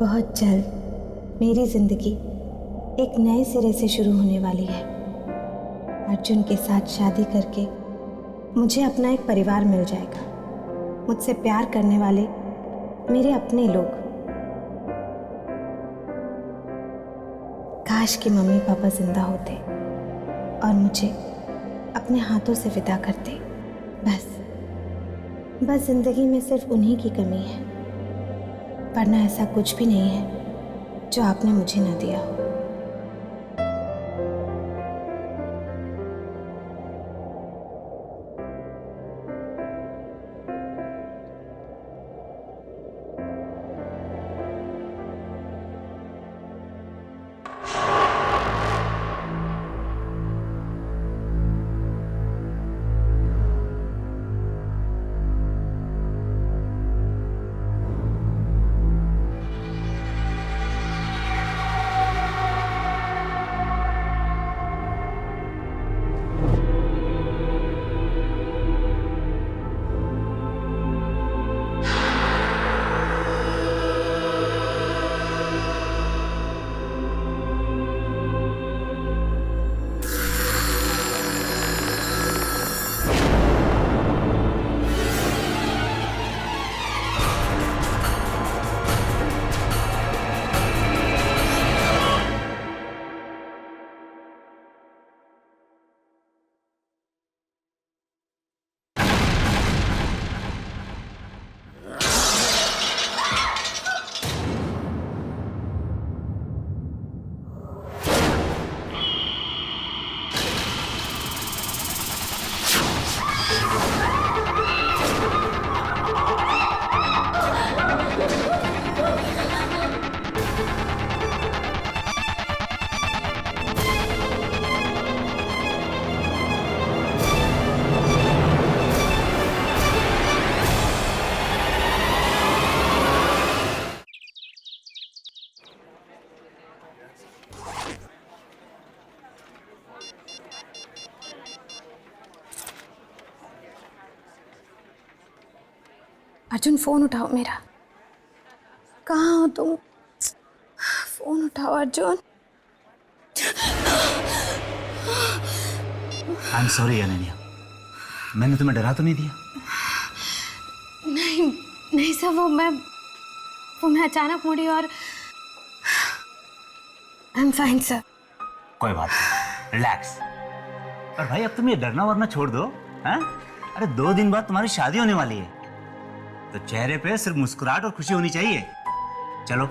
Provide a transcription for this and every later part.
बहुत जल्द मेरी ज़िंदगी एक नए सिरे से शुरू होने वाली है। अर्जुन के साथ शादी करके मुझे अपना एक परिवार मिल जाएगा, मुझसे प्यार करने वाले मेरे अपने लोग। काश कि मम्मी पापा जिंदा होते और मुझे अपने हाथों से विदा करते। बस जिंदगी में सिर्फ उन्हीं की कमी है, वरना ऐसा कुछ भी नहीं है जो आपने मुझे ना दिया हो। अर्जुन, फोन उठाओ मेरा। कहाँ हो तुम? फोन उठाओ Arjun. I am sorry Ananya, मैंने तुम्हें डरा तो नहीं दिया? नहीं सर, वो मैं अचानक मुड़ी और आई एम फाइन सर। कोई बात नहीं, रिलैक्स। और भाई अब तुम ये डरना वरना छोड़ दो, हैं? अरे 2 दिन बाद तुम्हारी शादी होने वाली है, तो चेहरे पे सिर्फ मुस्कुराहट और खुशी होनी चाहिए। चलो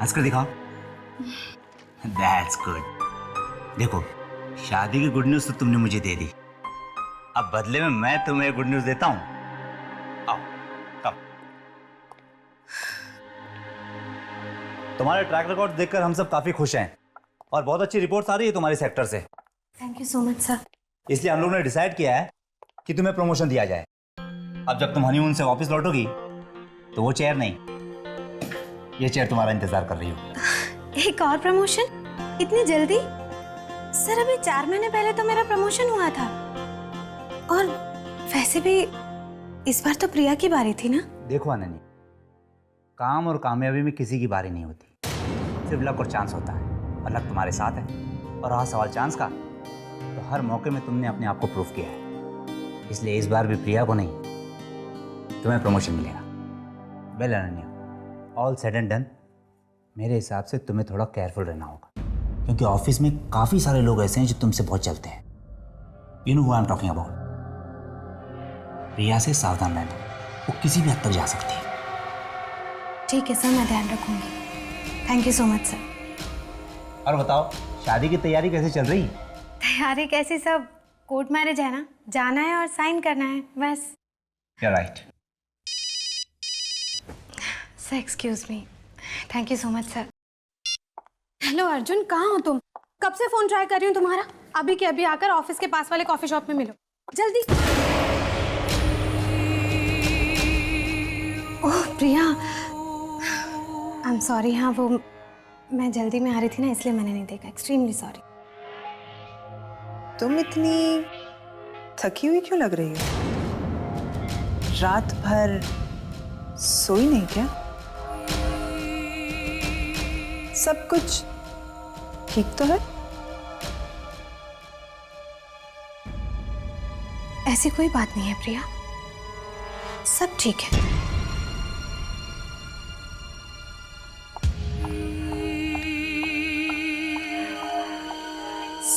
हंस कर दिखाओ। That's good। देखो, शादी की गुड न्यूज तो तुमने मुझे दे दी, अब बदले में मैं तुम्हें गुड न्यूज देता हूं। आओ, कम। तुम्हारे ट्रैक रिकॉर्ड देखकर हम सब काफी खुश हैं और बहुत अच्छी रिपोर्ट्स आ रही है तुम्हारे सेक्टर से। Thank you so much sir. इसलिए हम लोगों ने डिसाइड किया है कि तुम्हें प्रमोशन दिया जाए। अब जब तुम हनीमून से वापस लौटोगी तो वो चेयर नहीं, ये चेयर तुम्हारा इंतजार कर रही हो। एक और प्रमोशन? इतनी जल्दी? सर अभी 4 महीने पहले तो मेरा प्रमोशन हुआ था, और वैसे भी इस बार तो प्रिया की बारी थी ना। देखो अनन्या, काम और कामयाबी में किसी की बारी नहीं होती, सिर्फ लक और चांस होता है, और लक तुम्हारे साथ है। और रहा सवाल चांस का, तो हर मौके में तुमने अपने आप को प्रूव किया है, इसलिए इस बार भी प्रिया को नहीं, तुम्हें प्रमोशन मिलेगा। Well Ananya, all said and done, मेरे हिसाब से तुम्हें थोड़ा केयरफुल रहना होगा, क्योंकि ऑफिस में काफ़ी सारे लोग ऐसे हैं जो तुमसे बहुत चलते हैं। You know who I am talking about. Priya से सावधान रहना, वो किसी भी हद तक जा सकती है। ठीक है सर, मैं ध्यान रखूंगी। Thank you so much sir. और बताओ, शादी की तैयारी कैसे चल रही? तैयारी कैसी? सब कोर्ट मैरिज है ना, जाना है और साइन करना है, बस। Right. Sir excuse me. Thank you so much sir. Hello Arjun, कहाँ हो तुम? कब से फोन ट्राई कर रही हूँ तुम्हारा। अभी के अभी आकर ऑफिस के पास वाले कॉफी शॉप में मिलो, जल्दी। ओह प्रिया, आई एम सॉरी। हाँ, वो मैं जल्दी में आ रही थी ना, इसलिए मैंने नहीं देखा। Extremely sorry. तुम इतनी थकी हुई क्यों लग रही हो? रात भर सोई नहीं क्या? सब कुछ ठीक तो है? ऐसी कोई बात नहीं है प्रिया, सब ठीक है।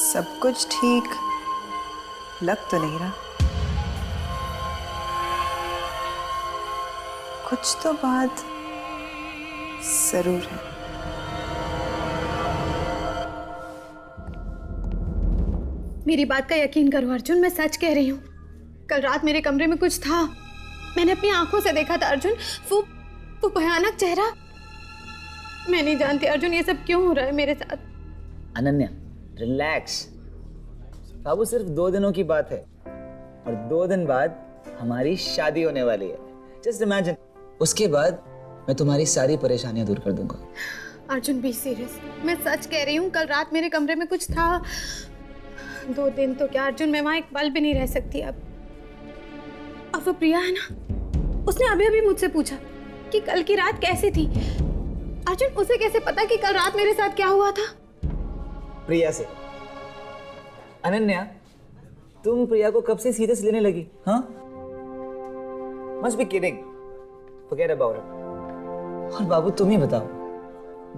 सब कुछ ठीक लग तो नहीं रहा। कुछ तो बात जरूर है। मेरी बात का यकीन करो अर्जुन, मैं सच कह रही हूँ। कल रात मेरे कमरे में कुछ था, मैंने अपनी आंखों से देखा था अर्जुन। वो भयानक चेहरा। मैं नहीं जानती अर्जुन ये सब क्यों हो रहा है मेरे साथ। अनन्या रिलैक्स, बाबू सिर्फ 2 दिनों की बात है और 2 दिन बाद हमारी शादी होने वाली है। जस्ट इमेजिन, उसके बाद मैं तुम्हारी सारी परेशानियां दूर कर दूंगा। अर्जुन बी सीरियस, मैं सच कह रही हूँ। कल रात मेरे कमरे में कुछ था। 2 दिन तो क्या अर्जुन, मैं वहां एक पल भी नहीं रह सकती अब वो प्रिया है ना, उसने अभी अभी मुझसे पूछा कि कल की रात कैसी थी। अर्जुन उसे कैसे पता कि कल रात मेरे साथ क्या हुआ था? प्रिया से। अनन्या, तुम प्रिया को कब से सीरियस लेने लगी? हाँ, must be kidding, forget about it. और बाबू तुम ही बताओ,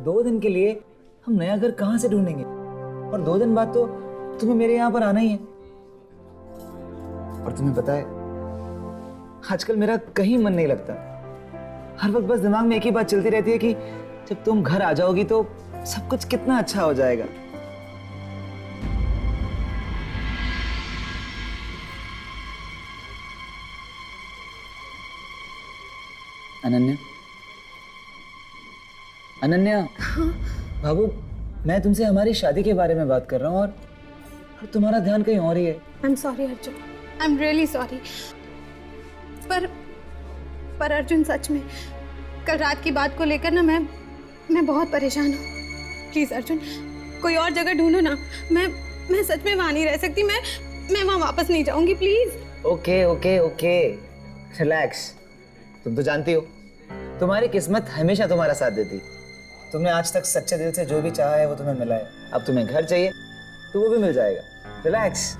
2 दिन के लिए हम नया घर कहां से ढूंढेंगे? और 2 दिन बाद तो तुम्हें मेरे यहां पर आना ही है। और तुम्हें पता है, आजकल मेरा कहीं मन नहीं लगता। हर वक्त बस दिमाग में एक ही बात चलती रहती है कि जब तुम घर आ जाओगी तो सब कुछ कितना अच्छा हो जाएगा। अनन्या, अनन्या, बाबू मैं तुमसे हमारी शादी के बारे में बात कर रहा हूँ और तुम्हारा ध्यान कहीं और ही है। I am sorry Arjun, I am really sorry. पर अर्जुन सच में कल रात की बात को लेकर ना मैं बहुत परेशान हूँ। प्लीज अर्जुन, कोई और जगह ढूंढो ना। मैं सच में वहां नहीं रह सकती। मैं वहां वापस नहीं जाऊंगी, please. Okay okay okay, relax. तुम तो जानती हो, तुम्हारी किस्मत हमेशा तुम्हारा साथ देती। तुमने आज तक सच्चे दिल से जो भी चाहा है वो तुम्हें मिला है। अब तुम्हें घर चाहिए तो वो भी मिल जाएगा। रिलैक्स।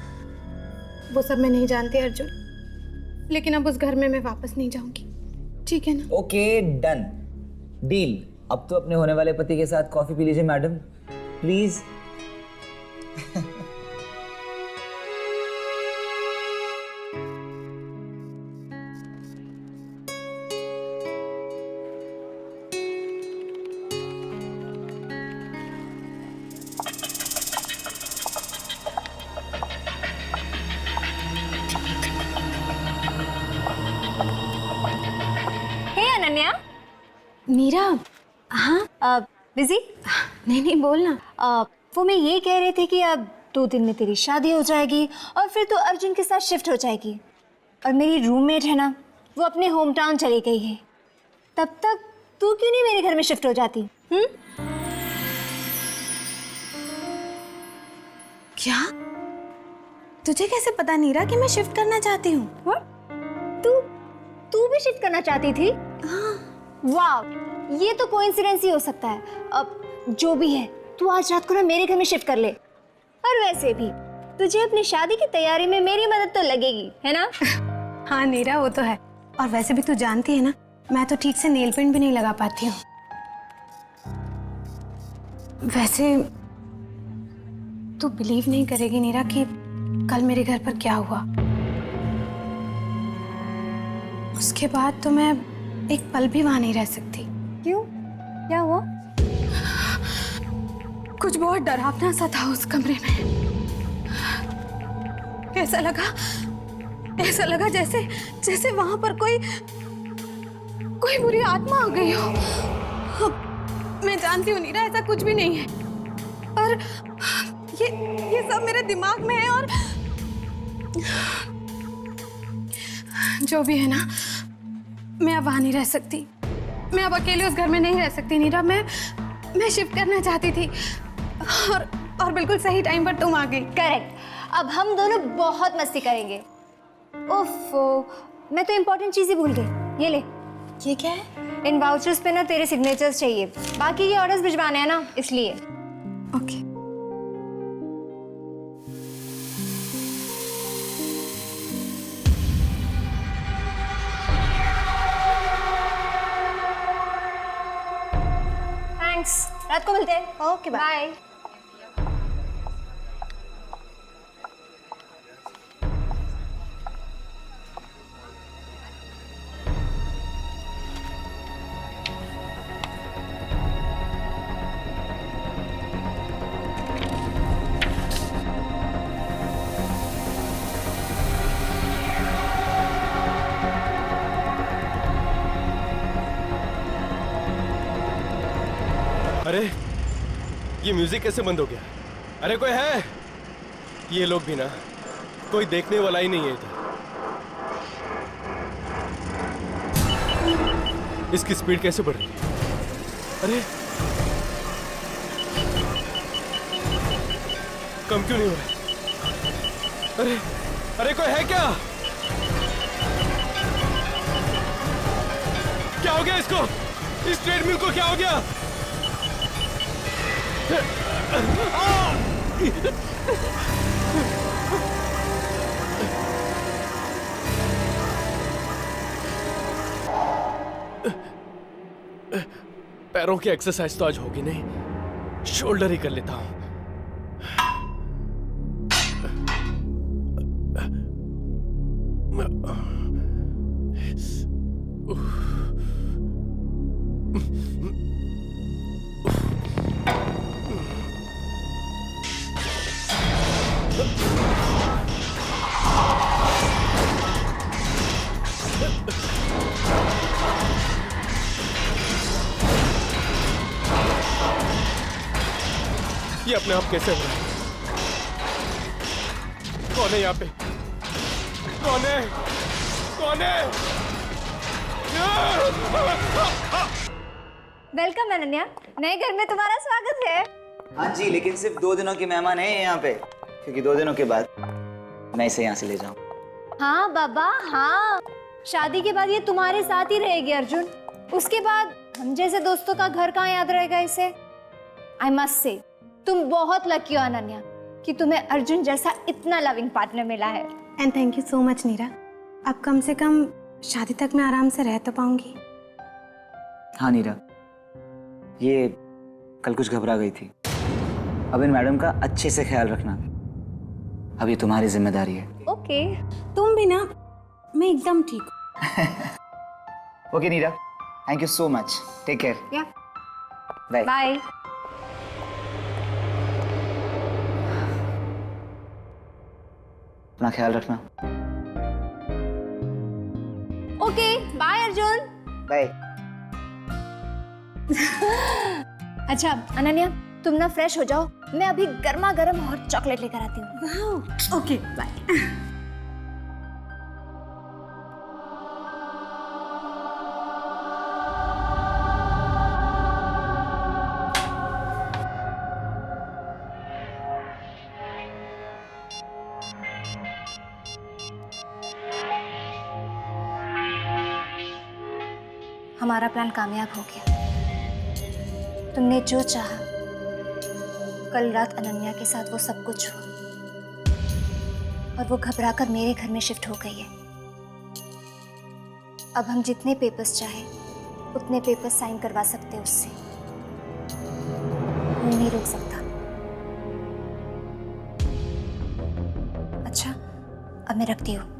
वो सब मैं नहीं जानती अर्जुन, लेकिन अब उस घर में मैं वापस नहीं जाऊंगी, ठीक है ना? Okay done, deal. अब तो अपने होने वाले पति के साथ कॉफी पी लीजिए मैडम, प्लीज। मीरा। हाँ बिजी? नहीं बोलना। वो मैं ये कह रही थी कि अब 2 दिन में तेरी शादी हो जाएगी और फिर तो अर्जुन के साथ शिफ्ट हो जाएगी। और मेरी रूममेट है ना, वो अपने होम टाउन चली गई है। तब तक तू क्यों नहीं मेरे घर में शिफ्ट हो जाती? क्या? तुझे कैसे पता नीरा कि मैं शिफ्ट करना चाहती हूँ? तू भी शिफ्ट करना चाहती थी? हाँ। वाह, ये तो कोइंसिडेंस ही हो सकता है। अब जो भी है, तू आज रात को ना मेरे घर में शिफ्ट कर ले। और वैसे भी तुझे अपनी शादी की तैयारी में मेरी मदद तो लगेगी, है ना? हाँ नीरा, वो तो है। और वैसे भी तू जानती है ना, मैं तो ठीक से नेल पेंट भी नहीं लगा पाती हूँ। वैसे तू बिलीव नहीं करेगी नीरा कि कल मेरे घर पर क्या हुआ। उसके बाद तो मैं एक पल भी वहां नहीं रह सकती। क्यों? क्या हुआ? कुछ बहुत डरावना सा था उस कमरे में। ऐसा लगा जैसे वहां पर कोई बुरी आत्मा आ गई हो। मैं जानती हूँ नीरा, ऐसा कुछ भी नहीं है, पर ये सब मेरे दिमाग में है। और जो भी है ना, मैं अब वहां नहीं रह सकती। मैं अब अकेले उस घर में नहीं रह सकती नीरा। मैं शिफ्ट करना चाहती थी और बिल्कुल सही टाइम पर तुम आ गई। करेक्ट। अब हम दोनों बहुत मस्ती करेंगे। ओफो, मैं तो इम्पोर्टेंट चीज ही भूल गई। ये ले। ये क्या है? इन वाउचर्स पे ना तेरे सिग्नेचर्स चाहिए, बाकी के ऑर्डर्स भिजवाने हैं ना, इसलिए। ओके। थैंक्स, रात को मिलते हैं। Okay, bye. बाय। अरे ये म्यूजिक कैसे बंद हो गया? अरे कोई है? ये लोग भी ना, कोई देखने वाला ही नहीं है इधर। इसकी स्पीड कैसे बढ़ रही है? अरे कम क्यों नहीं हो रहा है? अरे अरे कोई है क्या? क्या हो गया इसको? इस ट्रेडमिल को क्या हो गया? पैरों की एक्सरसाइज तो आज होगी नहीं, शोल्डर ही कर लेता हूं। ये अपने आप कैसे हो रहा है? कौन है यहाँ पे? कौन है? कौन है? वेलकम अनन्या, नए घर में तुम्हारा स्वागत है। हाँ जी, लेकिन सिर्फ 2 दिनों के मेहमान हैं यहाँ पे, क्योंकि 2 दिनों के बाद मैं इसे यहाँ से ले जाऊँ। हाँ बाबा हाँ, शादी के बाद ये तुम्हारे साथ ही रहेगी अर्जुन। उसके बाद हम जैसे दोस्तों का घर कहाँ याद रहेगा इसे। आई मस्ट से तुम बहुत लकी हो अनन्या कि तुम्हें अर्जुन जैसा इतना लविंग पार्टनर मिला है। And thank you so much Neera. अब कम से कम शादी तक मैं आराम से रह तो पाऊंगी। हाँ नीरा, ये कल कुछ घबरा गई थी। अब इन मैडम का अच्छे से ख्याल रखना, अब ये तुम्हारी जिम्मेदारी है। ओके। तुम भी ना, मैं एकदम ठीक हूँ। Okay Neera, thank you so much, take care. Yeah bye. Bye. अपना ख्याल रखना। Okay bye Arjun. बाय। अच्छा अनन्या, तुम ना फ्रेश हो जाओ, मैं अभी गर्मा गर्म हॉट चॉकलेट लेकर आती हूँ। वाह, ओके बाय। हमारा प्लान कामयाब हो गया। तुमने जो चाहा, कल रात अनन्या के साथ वो सब कुछ हुआ और वो घबराकर मेरे घर में शिफ्ट हो गई है। अब हम जितने पेपर्स चाहे उतने पेपर्स साइन करवा सकते हैं उससे, कोई नहीं रोक सकता। अच्छा अब मैं रखती हूँ।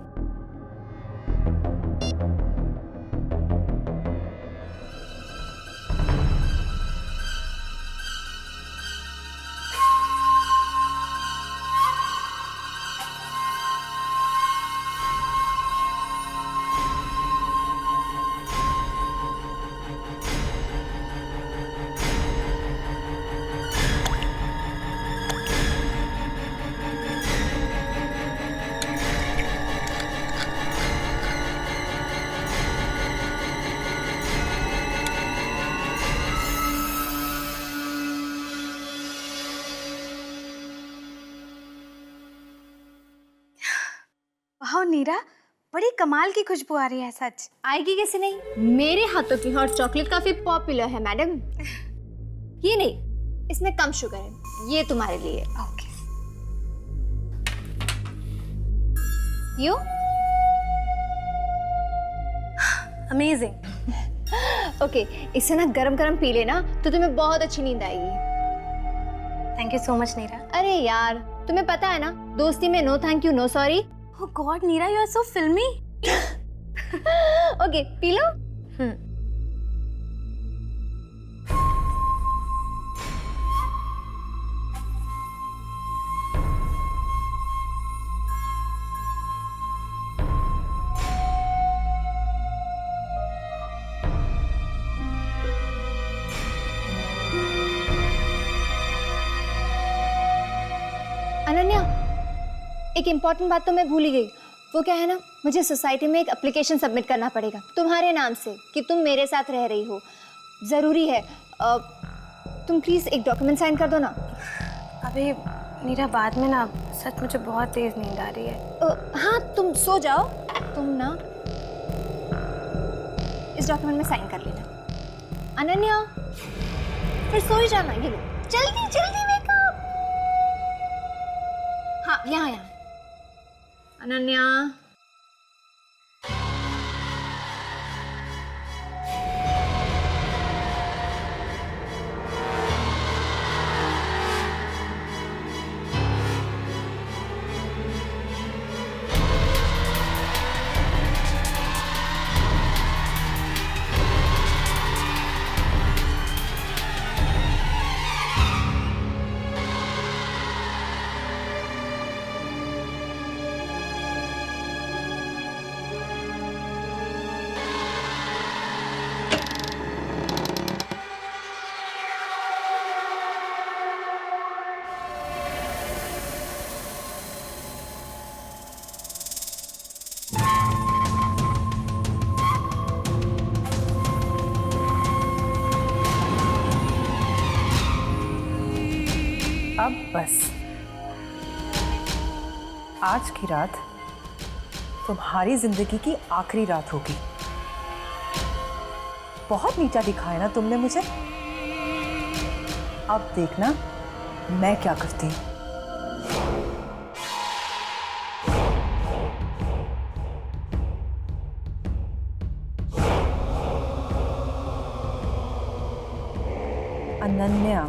वाह नीरा, बड़ी कमाल की खुशबू आ रही है सच। आएगी कैसे नहीं, मेरे हाथों की हॉट चॉकलेट काफी पॉपुलर है मैडम। ये नहीं, इसमें कम शुगर है, ये तुम्हारे लिए। ओके। You amazing. ओके, इसे ना गरम गरम पी लेना तो तुम्हें बहुत अच्छी नींद आएगी। Thank you so much Neera. अरे यार, तुम्हें पता है ना, दोस्ती में no thank you no sorry. Oh God Neera, you are so filmy. Okay, P low. Ananya, एक इम्पॉर्टेंट बात तो मैं भूल ही गई। वो क्या है ना, मुझे सोसाइटी में एक एप्लीकेशन सबमिट करना पड़ेगा तुम्हारे नाम से कि तुम मेरे साथ रह रही हो। ज़रूरी है, तुम प्लीज़ एक डॉक्यूमेंट साइन कर दो ना। अभी नीरा बाद में ना, सच मुझे बहुत तेज नींद आ रही है। हाँ, तुम सो जाओ। तुम ना इस डॉक्यूमेंट में साइन कर लेना। अनन्या, फिर सो ही जाना। ये लो, जल्दी जल्दी वेकअप। हाँ, यहाँ यहाँ। अनन्या, अब बस आज की रात तुम्हारी जिंदगी की आखिरी रात होगी। बहुत नीचा दिखाया ना तुमने मुझे। अब देखना मैं क्या करती हूँ। अनन्या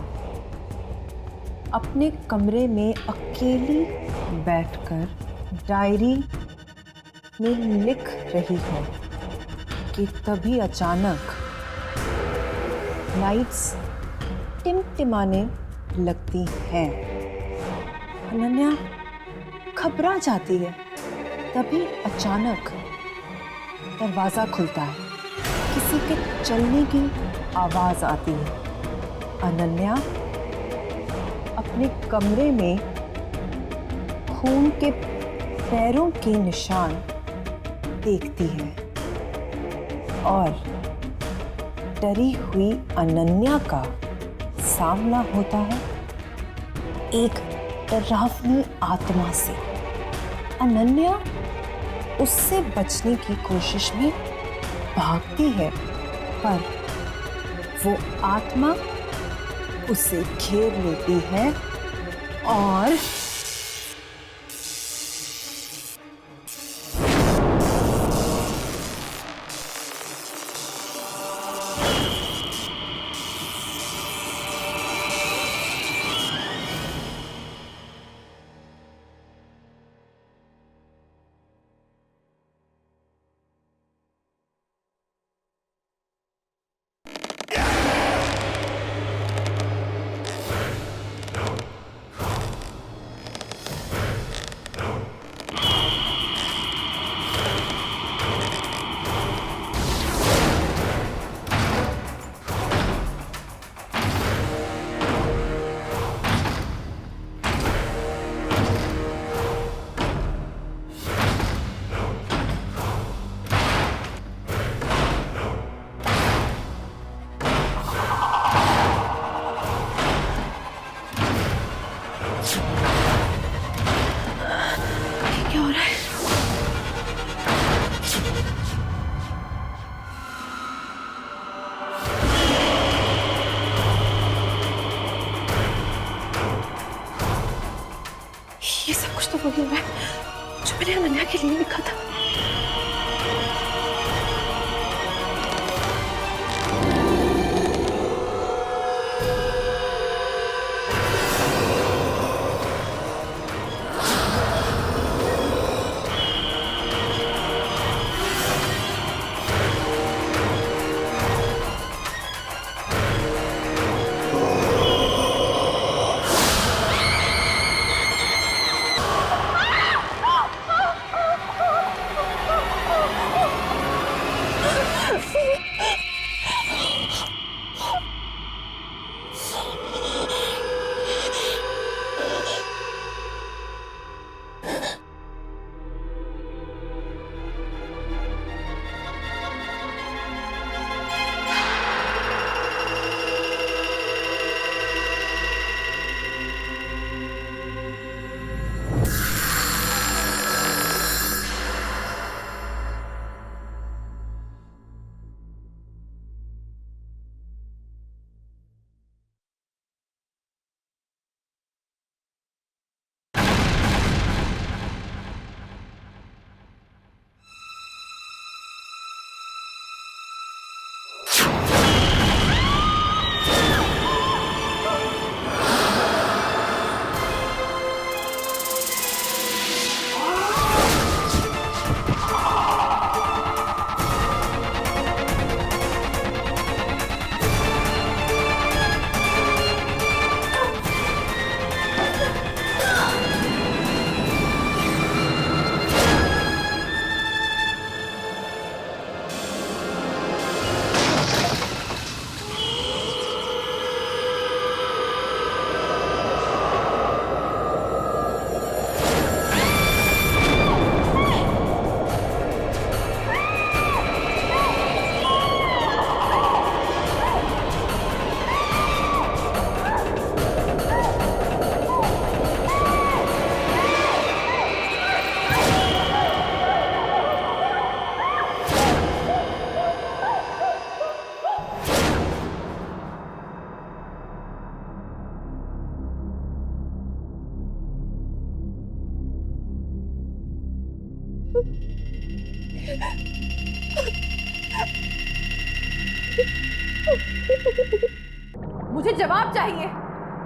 अपने कमरे में अकेली बैठकर डायरी में लिख रही है कि तभी अचानक लाइट्स टिमटिमाने लगती हैं। अनन्या घबरा जाती है। तभी अचानक दरवाज़ा खुलता है, किसी के चलने की आवाज़ आती है। अनन्या अपने कमरे में खून के पैरों के निशान देखती है और डरी हुई अनन्या का सामना होता है एक डरावनी आत्मा से। अनन्या उससे बचने की कोशिश में भागती है, पर वो आत्मा उसे घेर लेती है और वही है जो मैंने अनन्या के लिए लिखा था। मुझे जवाब चाहिए।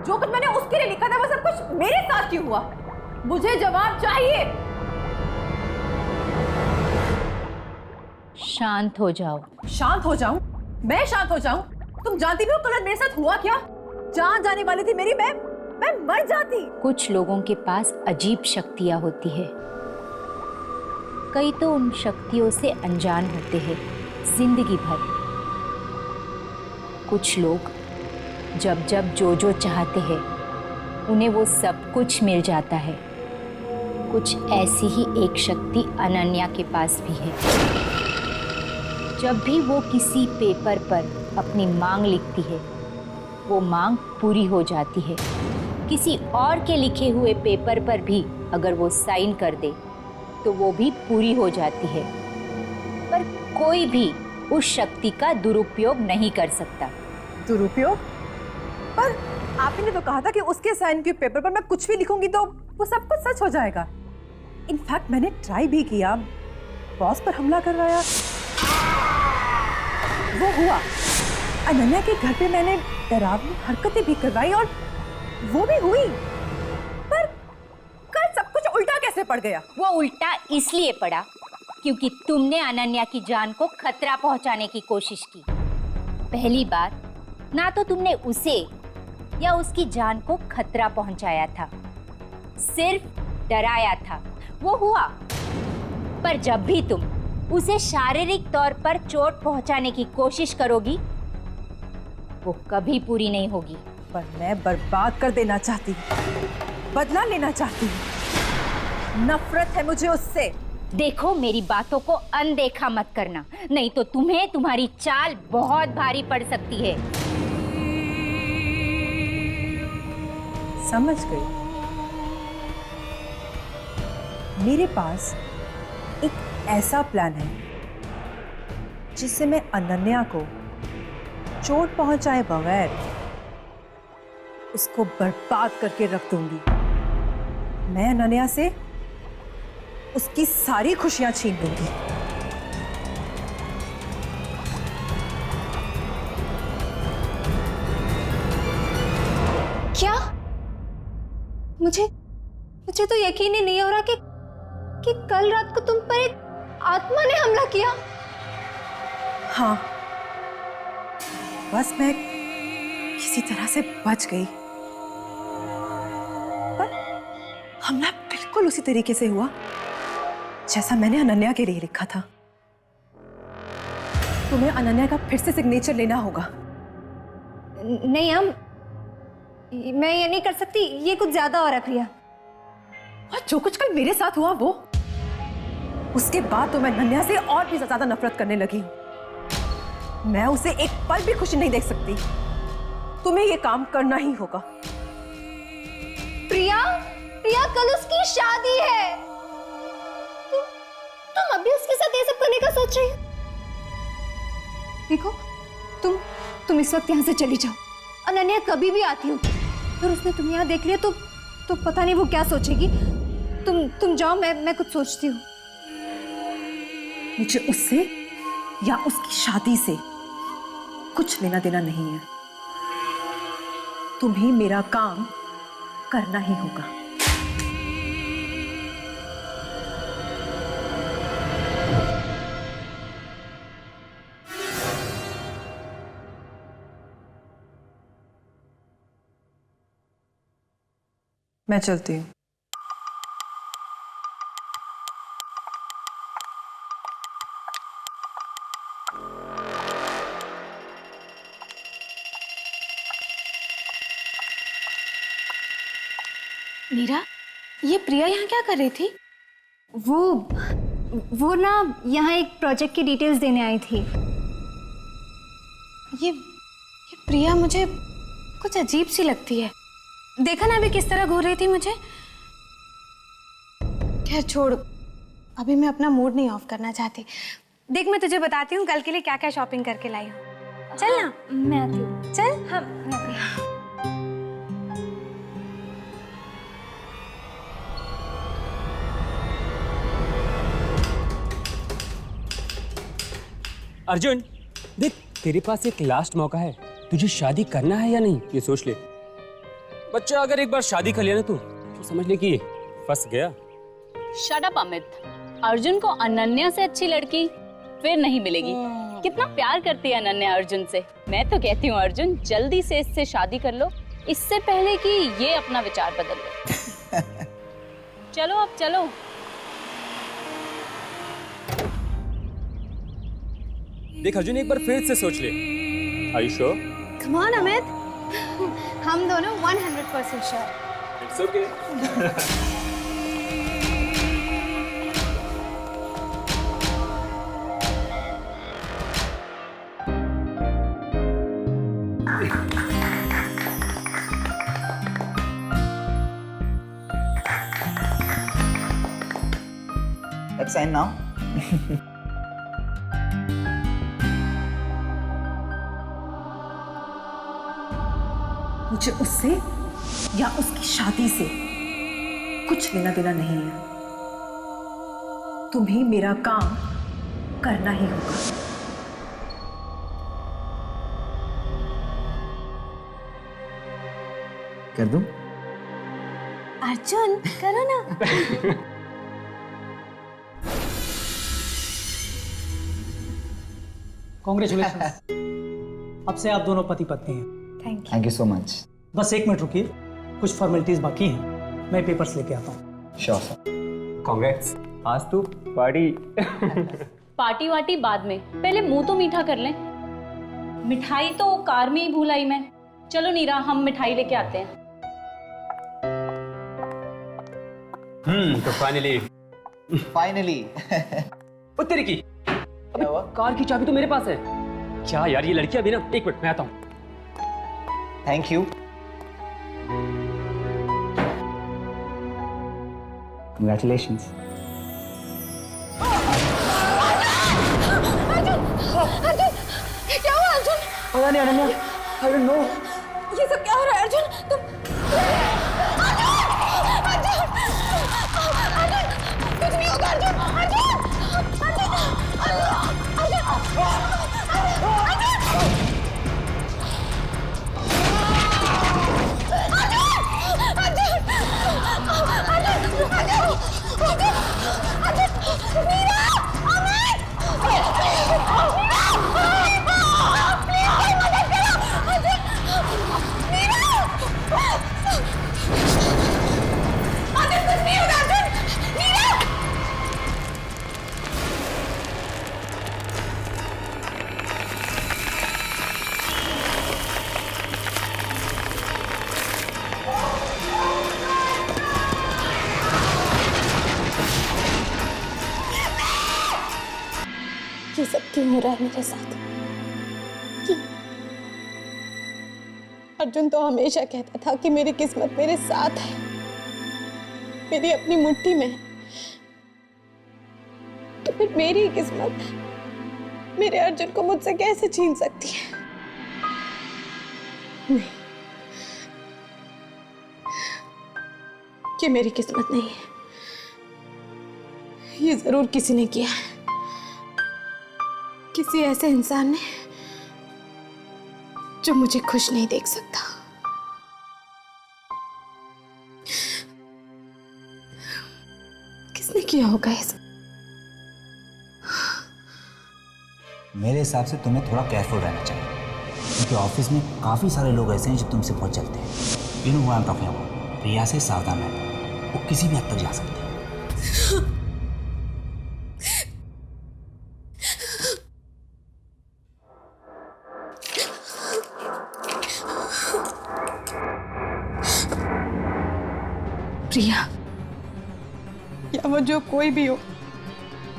जो कुछ मैंने उसके लिए लिखा था वो सब कुछ मेरे साथ क्यों हुआ? मुझे जवाब चाहिए। शांत हो जाओ। शांत हो जाऊं? मैं शांत हो जाऊं? तुम जानती भी हो कल मेरे साथ हुआ क्या? जान जाने वाली थी मेरी, मैं मर जाती। कुछ लोगों के पास अजीब शक्तियां होती है, कई तो उन शक्तियों से अनजान होते हैं जिंदगी भर। कुछ लोग जब जब जो चाहते हैं उन्हें वो सब कुछ मिल जाता है। कुछ ऐसी ही एक शक्ति अनन्या के पास भी है। जब भी वो किसी पेपर पर अपनी मांग लिखती है वो मांग पूरी हो जाती है। किसी और के लिखे हुए पेपर पर भी अगर वो साइन कर दे तो वो भी पूरी हो जाती है। पर कोई भी उस शक्ति का दुरुपयोग नहीं कर सकता। दुरुपयोग? पर आप ही ने तो कहा था कि उसके साइन के पेपर पर मैं कुछ भी लिखूंगी तो वो सब कुछ सच हो जाएगा। इनफैक्ट मैंने ट्राई भी किया, बॉस पर हमला करवाया, वो हुआ। अनन्या के घर पे मैंने डरावनी हरकतें भी करवाई और वो भी हुई। पर कल सब कुछ उल्टा कैसे पड़ गया? वो उल्टा इसलिए पड़ा क्योंकि तुमने अनन्या की जान को खतरा पहुंचाने की कोशिश की। पहली बार ना तो तुमने उसे या उसकी जान को खतरा पहुंचाया था, सिर्फ डराया था, वो हुआ। पर जब भी तुम उसे शारीरिक तौर पर चोट पहुंचाने की कोशिश करोगी वो कभी पूरी नहीं होगी। पर मैं बर्बाद कर देना चाहती हूँ, बदला लेना चाहती हूँ। नफरत है मुझे उससे। देखो, मेरी बातों को अनदेखा मत करना, नहीं तो तुम्हें तुम्हारी चाल बहुत भारी पड़ सकती है। समझ गई। मेरे पास एक ऐसा प्लान है जिससे मैं अनन्या को चोट पहुंचाए बगैर उसको बर्बाद करके रख दूंगी। मैं अनन्या से उसकी सारी खुशियां छीन लूंगी। क्या? मुझे तो यकीन ही नहीं हो रहा कि कल रात को तुम पर एक आत्मा ने हमला किया। हाँ, बस मैं किसी तरह से बच गई, पर हमला बिल्कुल उसी तरीके से हुआ जैसा मैंने अनन्या के लिए लिखा था। तुम्हें अनन्या का फिर से सिग्नेचर लेना होगा। नहीं हम, मैं ये नहीं कर सकती, ये कुछ ज्यादा हो रहा है प्रिया। और जो कुछ कल मेरे साथ हुआ वो, उसके बाद तो मैं अनन्या से और भी ज्यादा नफरत करने लगी हूं। मैं उसे एक पल भी खुशी नहीं देख सकती। तुम्हें ये काम करना ही होगा। प्रिया, प्रिया कल उसकी शादी है। तुम अभी उसके साथ ये सब करने का सोच रही हो? देखो, तुम इस वक्त यहाँ से चली जाओ। अनन्या कभी भी आती होगी, और उसने तुम्हें यहाँ देख लिया तो पता नहीं वो क्या सोचेगी। तुम जाओ, मैं कुछ सोचती हूँ। मुझे उससे या उसकी शादी से कुछ लेना देना नहीं है। तुम्हें मेरा काम करना ही होगा। मैं चलती हूँ। मीरा, ये प्रिया यहाँ क्या कर रही थी? वो ना यहाँ एक प्रोजेक्ट की डिटेल्स देने आई थी। ये प्रिया मुझे कुछ अजीब सी लगती है। देखा ना अभी किस तरह घूर रही थी मुझे। खैर छोड़, अभी मैं अपना मूड नहीं ऑफ करना चाहती। देख, मैं तुझे बताती हूँ कल के लिए क्या क्या शॉपिंग करके लाई हूँ। चल ना। मैं आती हूँ। चल। हाँ, मैं आती हूँ। अर्जुन, देख तेरे पास एक लास्ट मौका है। तुझे शादी करना है या नहीं ये सोच ले। बच्चा अगर एक बार शादी कर लिया ना तो समझ ले कि फंस गया। Shut up Amit. अर्जुन को अनन्या से अच्छी लड़की फिर नहीं मिलेगी। कितना प्यार करती है अनन्या अर्जुन से। मैं तो कहती हूँ अर्जुन जल्दी से इससे शादी कर लो, इससे पहले कि ये अपना विचार बदल ले। चलो अब चलो। देख अर्जुन, एक बार फिर से सोच ले। Are you sure? Come on Amit, हम दोनों 100% sure. It's okay. Let's sign now. मुझे उससे या उसकी शादी से कुछ लेना देना नहीं है। तुम्हें मेरा काम करना ही होगा। कर दूं? अर्जुन करो ना। कॉन्ग्रेचुलेशन। अब से आप दोनों पति पत्नी हैं। Thank you so much. बस 1 मिनट रुकिए, कुछ फॉर्मेलिटीज बाकी हैं, मैं पेपर्स लेके आता हूँ। Sure sir. Congrats. आज तू पार्टी। पार्टी वार्टी बाद में, पहले मुंह तो मीठा कर लें। मिठाई तो कार में ही भूल आई मैं। चलो नीरा, हम मिठाई लेके आते हैं। तो फाइनली ओ तेरी की। अबे कार की चाबी तो मेरे पास है। क्या यार, ये लड़की अभी ना, 1 मिनट मैं आता हूँ। Thank you. Congratulations. क्या हुआ अर्जुन? पता नहीं अनन्या, I don't know. ये सब क्या हो रहा है अर्जुन? अर्जुन! अर्जुन! कुछ नहीं होगा क्यों हो रहा है मेरे साथ? क्यों? अर्जुन तो हमेशा कहता था कि मेरी किस्मत मेरे साथ है, मेरी अपनी मुट्ठी में है। तो फिर मेरी किस्मत मेरे अर्जुन को मुझसे कैसे छीन सकती है? नहीं, ये मेरी किस्मत नहीं है। ये जरूर किसी ने किया है, किसी ऐसे इंसान ने जो मुझे खुश नहीं देख सकता। किसने किया होगा ये सब? मेरे हिसाब से तुम्हें थोड़ा केयरफुल रहना चाहिए, क्योंकि ऑफिस में काफ़ी सारे लोग ऐसे हैं जो तुमसे बहुत चलते हैं। You know what I am talking about. Priya से सावधान रहना, वो किसी भी हद तक जा सकती है। प्रिया या वो जो कोई भी हो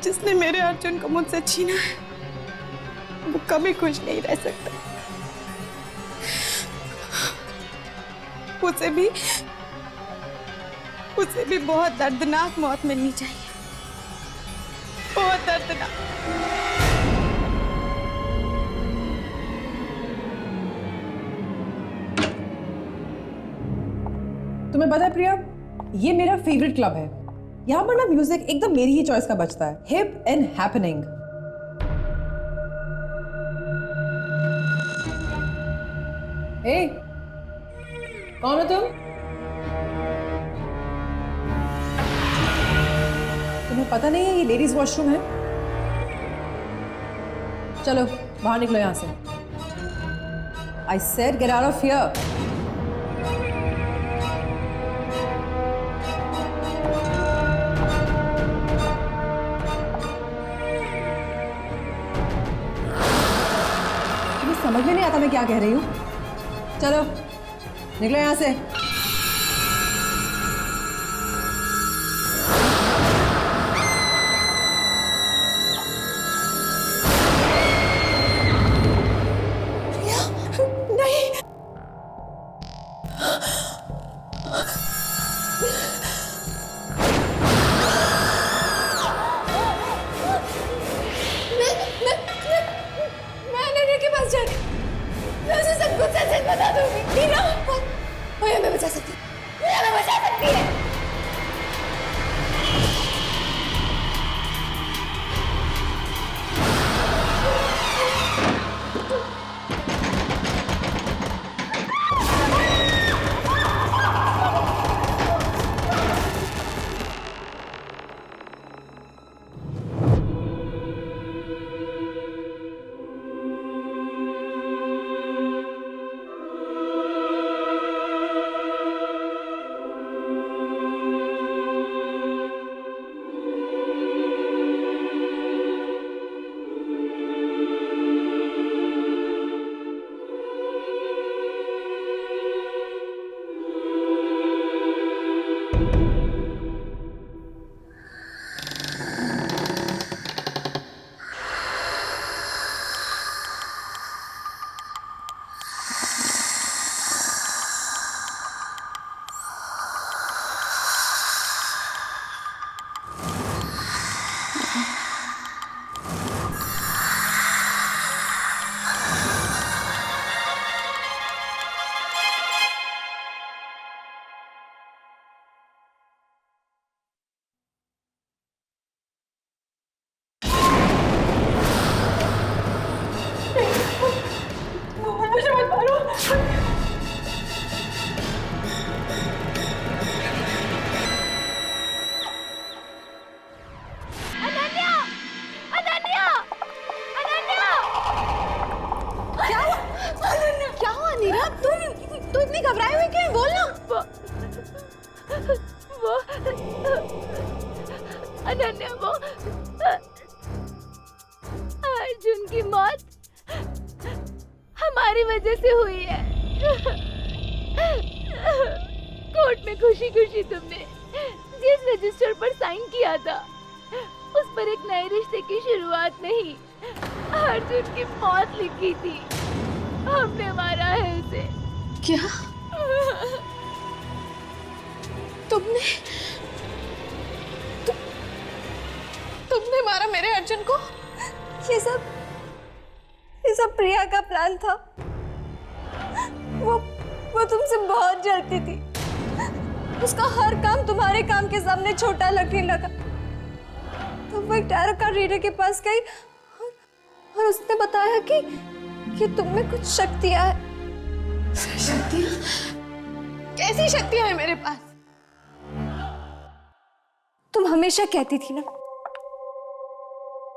जिसने मेरे अर्जुन को मुझसे छीना है, वो कभी खुश नहीं रह सकता। उसे भी बहुत दर्दनाक मौत मिलनी चाहिए, बहुत दर्दनाक। तुम्हें पता है प्रिया, ये मेरा फेवरेट क्लब है। यहाँ पर ना म्यूजिक एकदम मेरी ही चॉइस का बजता है, हिप एंड हैपनिंग। हे, कौन हो तुम? तुम्हें पता नहीं है ये लेडीज वॉशरूम है? चलो बाहर निकलो यहां से। I said get out of here. समझ में नहीं आता मैं क्या कह रही हूँ। चलो निकलो यहाँ से। नहीं, मैं अनन्या के पास जाने, मैं उसे सब कुछ सच बता दूंगी। नीना, वो हमें बचा सकती है, वो हमें बचा सकती है। अनन्या, वो अर्जुन की मौत हमारी वजह से हुई है। कोर्ट में खुशी खुशी तुमने जिस रजिस्टर पर साइन किया था, उस पर एक नए रिश्ते की शुरुआत नहीं, अर्जुन की मौत लिखी थी, हमने मारा है इसे। क्या? तुमने तुमने मारा मेरे अर्जुन को? ये सब प्रिया का प्लान था। वो तुमसे बहुत जलती थी। उसका हर काम तुम्हारे काम के सामने छोटा लगने लगा। तो वो एक टैरो कार्ड रीडर के पास गई और उसने बताया कि तुम में कुछ शक्तियां है। शक्तियां? कैसी शक्तियां हैं मेरे पास? तुम हमेशा कहती थी ना,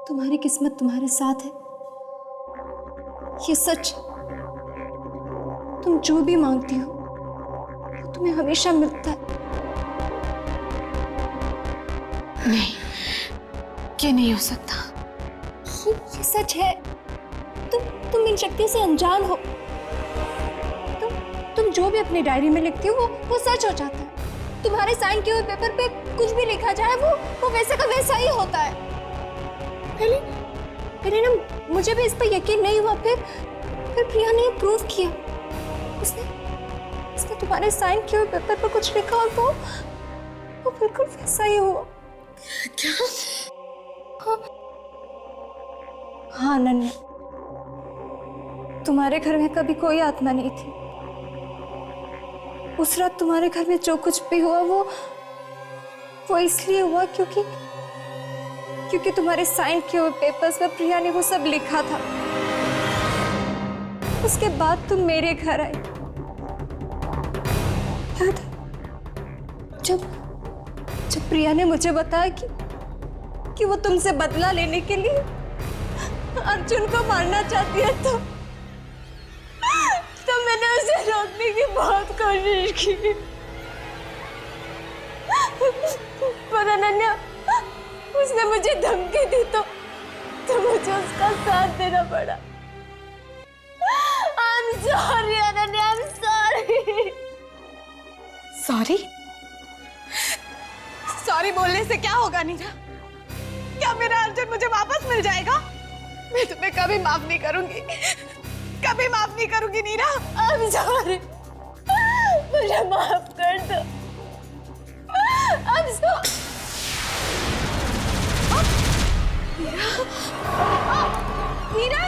तुम्हारी किस्मत तुम्हारे साथ है। ये सच। तुम जो भी मांगती हो वो तुम्हें हमेशा मिलता है। नहीं, ये नहीं हो सकता। ये सच है। तुम इन शक्तियों से अनजान हो। तुम जो भी अपनी डायरी में लिखती हो वो सच हो जाता है। तुम्हारे साइन किए हुए पेपर पे कुछ भी लिखा जाए वो वैसे का वैसा ही होता है। पहले ना मुझे भी इस पर यकीन नहीं हुआ, फिर प्रिया ने प्रूव किया। उसने तुम्हारे साइन किए हुए पेपर पर कुछ लिखा और वो बिल्कुल वैसा ही हुआ। क्या? हाँ अनन्या, तुम्हारे घर में कभी कोई आत्मा नहीं थी। उस रात तुम्हारे घर में जो कुछ भी हुआ वो इसलिए हुआ क्योंकि तुम्हारे साइन किए हुए पेपर्स पर प्रिया ने वो सब लिखा था। उसके बाद तुम मेरे घर आई। याद है जब प्रिया ने मुझे बताया कि वो तुमसे बदला लेने के लिए अर्जुन को मारना चाहती है, तो मैंने उसे रोकने की बहुत कोशिश की। पर अनन्या, उसने मुझे धमकी दी तो मुझे उसका साथ देना पड़ा। I'm sorry Ananya, I'm sorry। Sorry बोलने से क्या होगा नीरा? क्या मेरा अर्जुन मुझे वापस मिल जाएगा? मैं तुम्हें कभी माफ नहीं करूंगी, कभी माफ नहीं करूंगी नीरा। I'm sorry, मुझे माफ कर दो। I'm sorry। नीरा,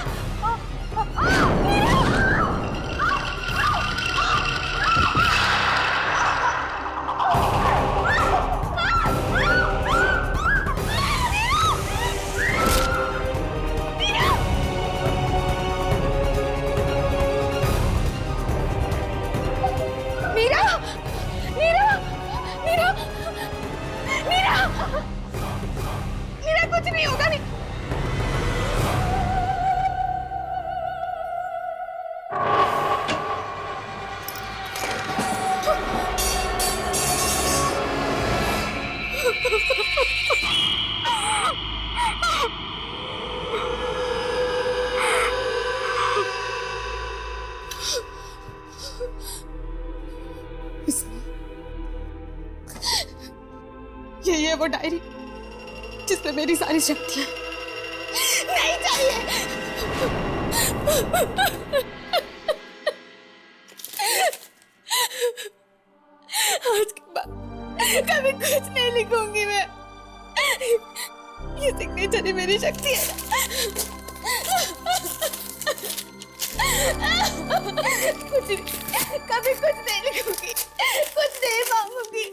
कुछ नहीं होगा। नहीं, यही है वो डायरी जिसमें मेरी सारी शक्तियां नहीं चाहिए। आज के बाद कभी कुछ नहीं लिखूंगी मैं। ये सिग्नेचर ही मेरी शक्ति है। कुछ नहीं, कभी कुछ नहीं लिखूंगी, कुछ नहीं मांगूंगी।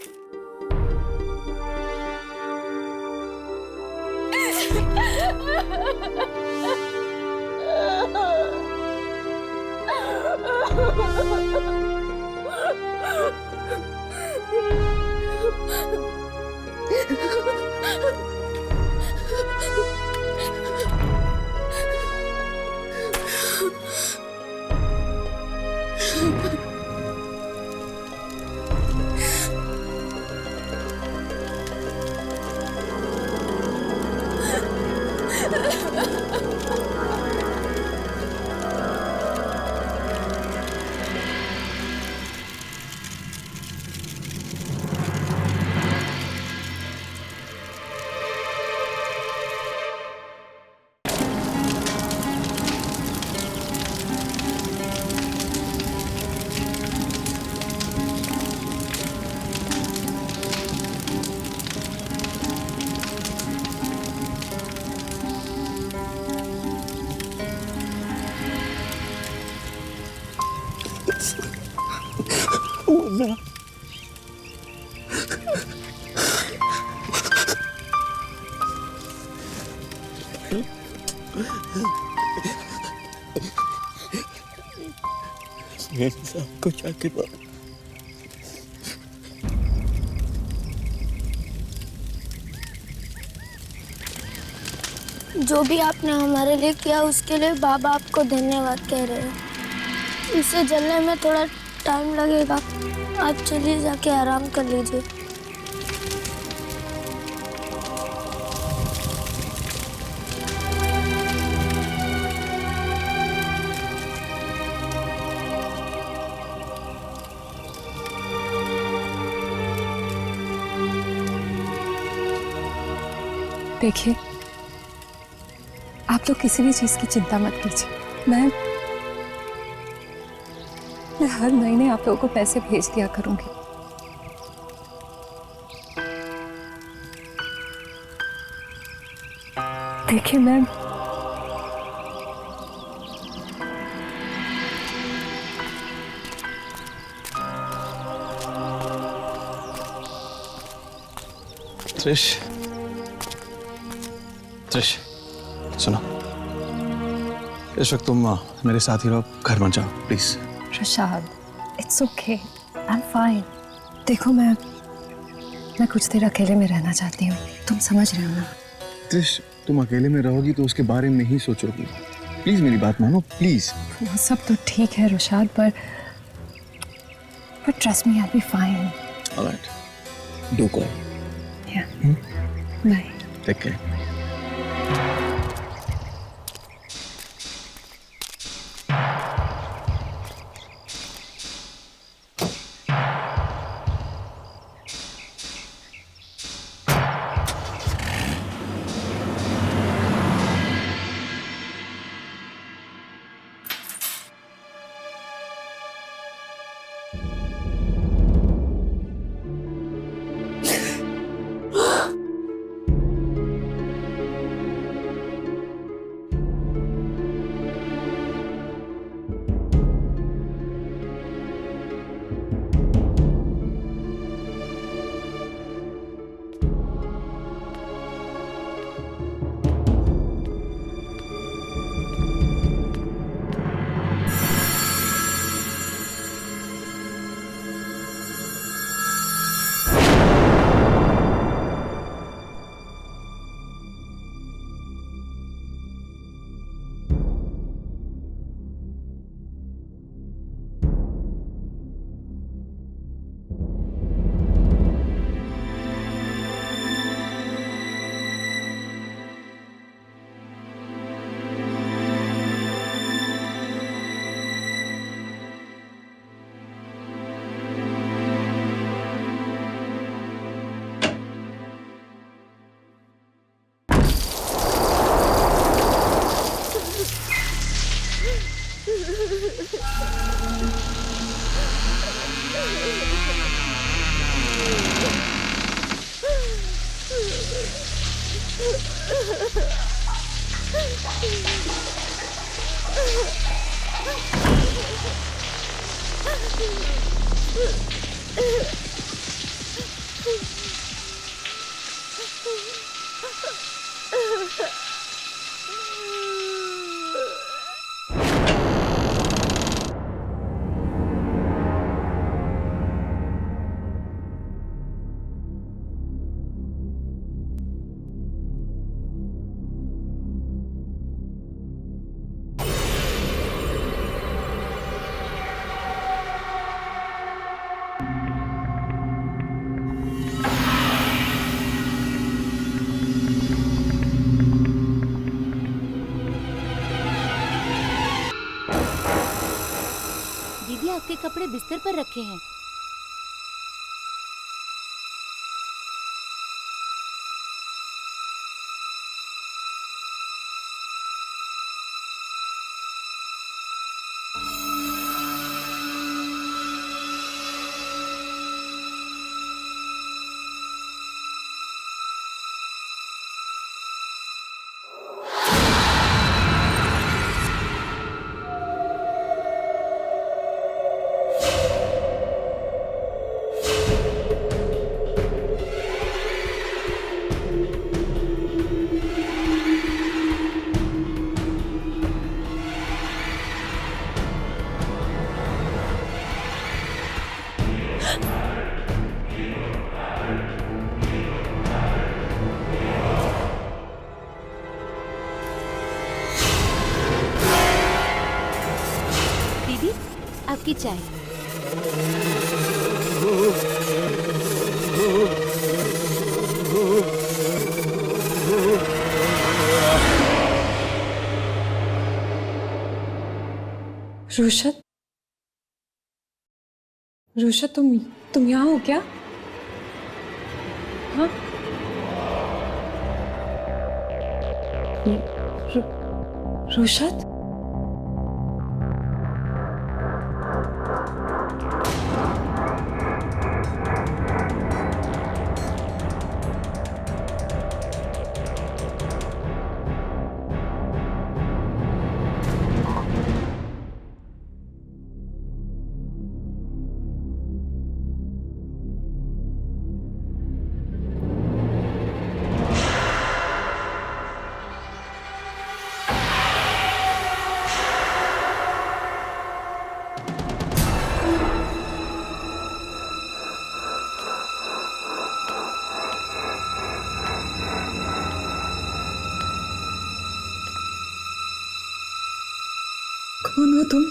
आपको जाके जो भी आपने हमारे लिए किया उसके लिए बाबा आपको धन्यवाद कह रहे हैं। इसे जलने में थोड़ा टाइम लगेगा, आप चलिए जाके आराम कर लीजिए। देखिए, आप लोग किसी भी चीज की चिंता मत कीजिए। मैं हर महीने आप लोगों को पैसे भेज दिया करूंगी। देखिए मैम, त्रिश, त्रिश, सुनो, इस वक्त तुम मेरे साथ ही रहो, घर मत जाओ please. Rashad, it's okay, I am fine. देखो मैं कुछ देर अकेले में रहना चाहती हूँ, तुम समझ रहे हो ना? त्रिश, तुम अकेले में रहोगी तो उसके बारे में ही सोचोगी। प्लीज मेरी बात मानो, प्लीज। वो सब तो ठीक है रशाद, पर trust me, I will be fine. Alright, do call. Yeah, bye. Take care. आपके कपड़े बिस्तर पर रखे हैं। आपकी चाय। रुशत, रुशत तुम यहाँ हो क्या? हाँ? रुशत? कौन हो तुम?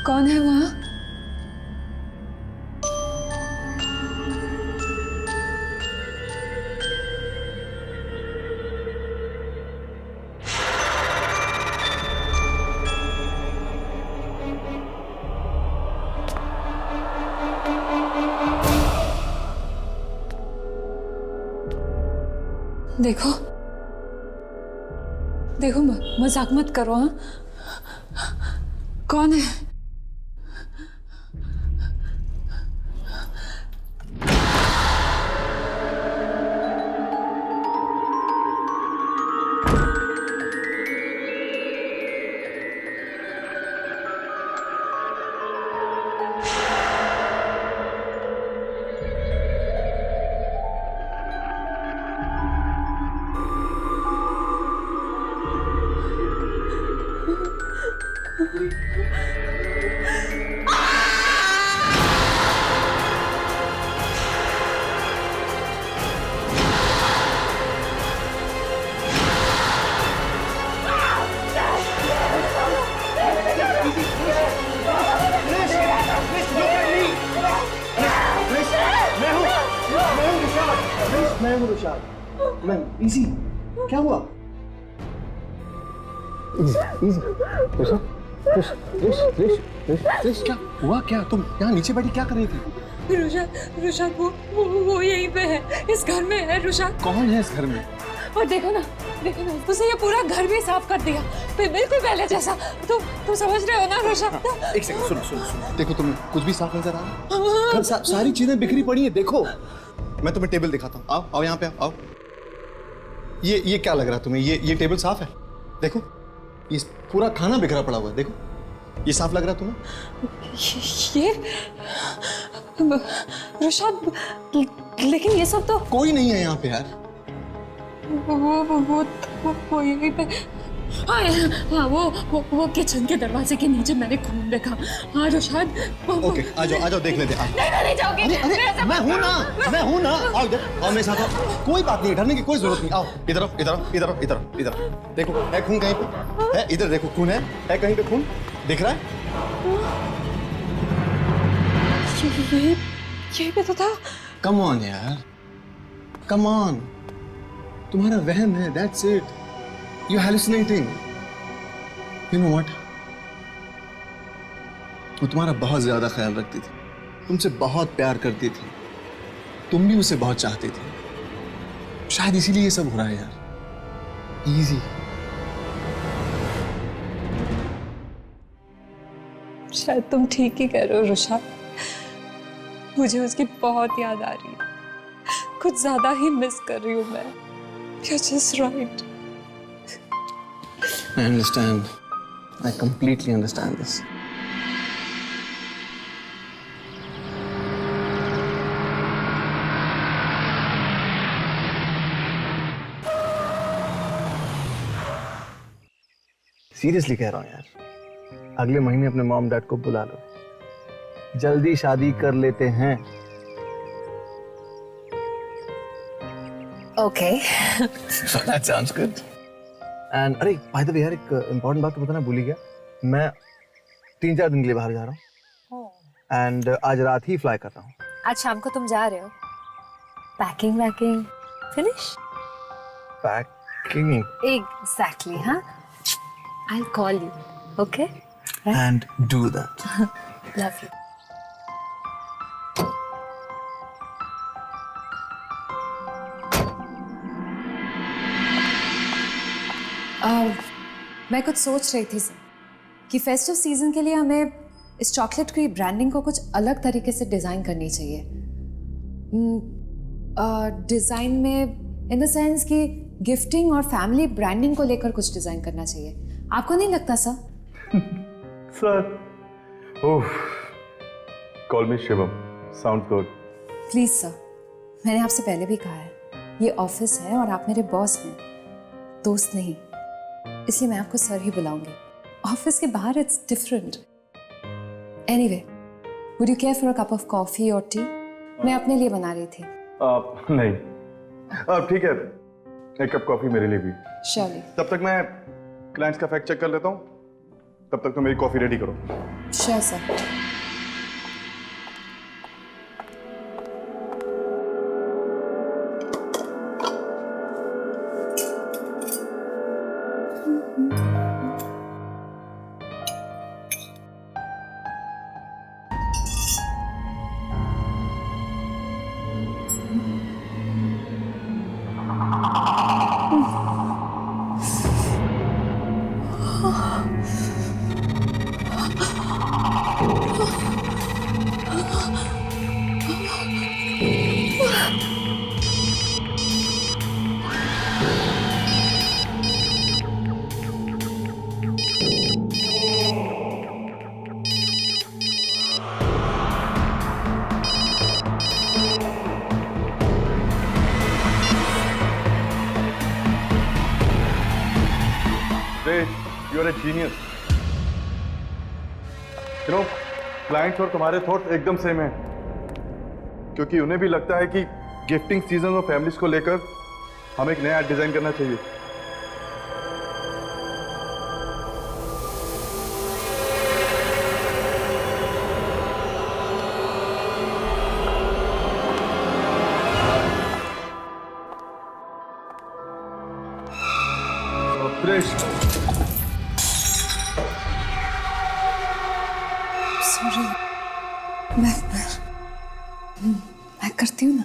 कौन है वहाँ? देखो देखो, मजाक मत करो। हाँ, कौन है? मैं हूँ रुशाद। मैं इजी। क्या हुआ? इजी रिश क्या हुआ? क्या तुम यहाँ नीचे बैठी क्या कर रही थी? रुशाद वो यहीं पे है, इस घर में है। रुशाद कौन है इस घर में? और देखो ना उसने ये पूरा घर भी साफ कर दिया, बिल्कुल पहले जैसा। तुम समझ रहे हो ना रुशाद? एक सेकंड, सुनो। देखो तुम्हें कुछ भी साफ नजर आ रहा है? सारी चीजें बिखरी पड़ी है। देखो मैं तुम्हें टेबल दिखाता हूँ। आओ यहाँ पे आओ। ये क्या लग रहा है तुम्हें? ये टेबल साफ है? देखो ये पूरा खाना बिखरा पड़ा हुआ है। देखो ये साफ लग रहा है तुम्हें? ये रुशाद, लेकिन ये सब तो कोई नहीं है यहाँ पे यार। वो यहीं पे। हाँ वो किचन के दरवाजे के नीचे मैंने खून देखा। हाँ रुशाद। ओके आ जाओ देख लेते हैं। नहीं जाओगे। अरे मैं हूँ ना। आओ इधर, आओ मेरे साथ आओ। कोई बात नहीं, डरने की कोई जरूरत नहीं। आओ इधर देखो है खून कहीं पे? है इधर देखो, खून है कहीं पे? खून दिख रहा है? ये भी तो था। कम ऑन यार, कम ऑन। तुम्हारा वहम है, that's it. You're hallucinating. You know what? वो तुम्हारा बहुत ज्यादा ख्याल रखती थी, तुमसे बहुत प्यार करती थी, तुम भी उसे बहुत चाहती थी। शायद इसीलिए ये सब हो रहा है यार। इजी। शायद तुम ठीक ही कह रहे हो रुशाद। मुझे उसकी बहुत याद आ रही है, कुछ ज्यादा ही मिस कर रही हूँ मैं। You're just right. I understand. I completely understand this. Seriously कह रहा हूँ यार, अगले महीने अपने मॉम डैड को बुला लो, जल्दी शादी कर लेते हैं। Okay That sounds good. And अरे by the way यार, एक इम्पोर्टेंट बात तो बताना भूल ही गया, मैं 3-4 दिन के लिए बाहर जा रहा हूँ एंड आज रात ही फ्लाई कर रहा हूँ। आज शाम को तुम जा रहे हो? पैकिंग वैकिंग फिनिश? पैकिंग एग्जैक्टली, हाँ। I call you, okay? And do that. Love you. मैं कुछ सोच रही थी सर कि फेस्टिव सीजन के लिए हमें इस चॉकलेट की ब्रांडिंग को कुछ अलग तरीके से डिज़ाइन करनी चाहिए। डिज़ाइन में इन द सेंस कि गिफ्टिंग और फैमिली ब्रांडिंग को लेकर कुछ डिज़ाइन करना चाहिए। आपको नहीं लगता sir? Sir, oh, call me Shivam, sound good. Please sir, मैंने आपसे पहले भी कहा है, ये ऑफिस है और आप मेरे बॉस हैं, दोस्त नहीं, इसलिए मैं आपको सर ही बुलाऊंगी। ऑफिस के बाहर it's different. Anyway, would you care for a cup of coffee और टी? मैं अपने लिए बना रही थी। नहीं, ठीक है, एक कप कॉफी मेरे लिए भी। श्योरली। तब तक मैं क्लाइंट्स का फैक्ट चेक कर लेता हूँ, तब तक तो मेरी कॉफी रेडी करो। Sure sir. You are a genius. You know, clients और तुम्हारे थॉट्स एकदम सेम हैं, क्योंकि उन्हें भी लगता है कि गिफ्टिंग सीजन और फैमिलीज को लेकर हमें एक नया डिजाइन करना चाहिए। सॉरी, मैं करती हूँ ना।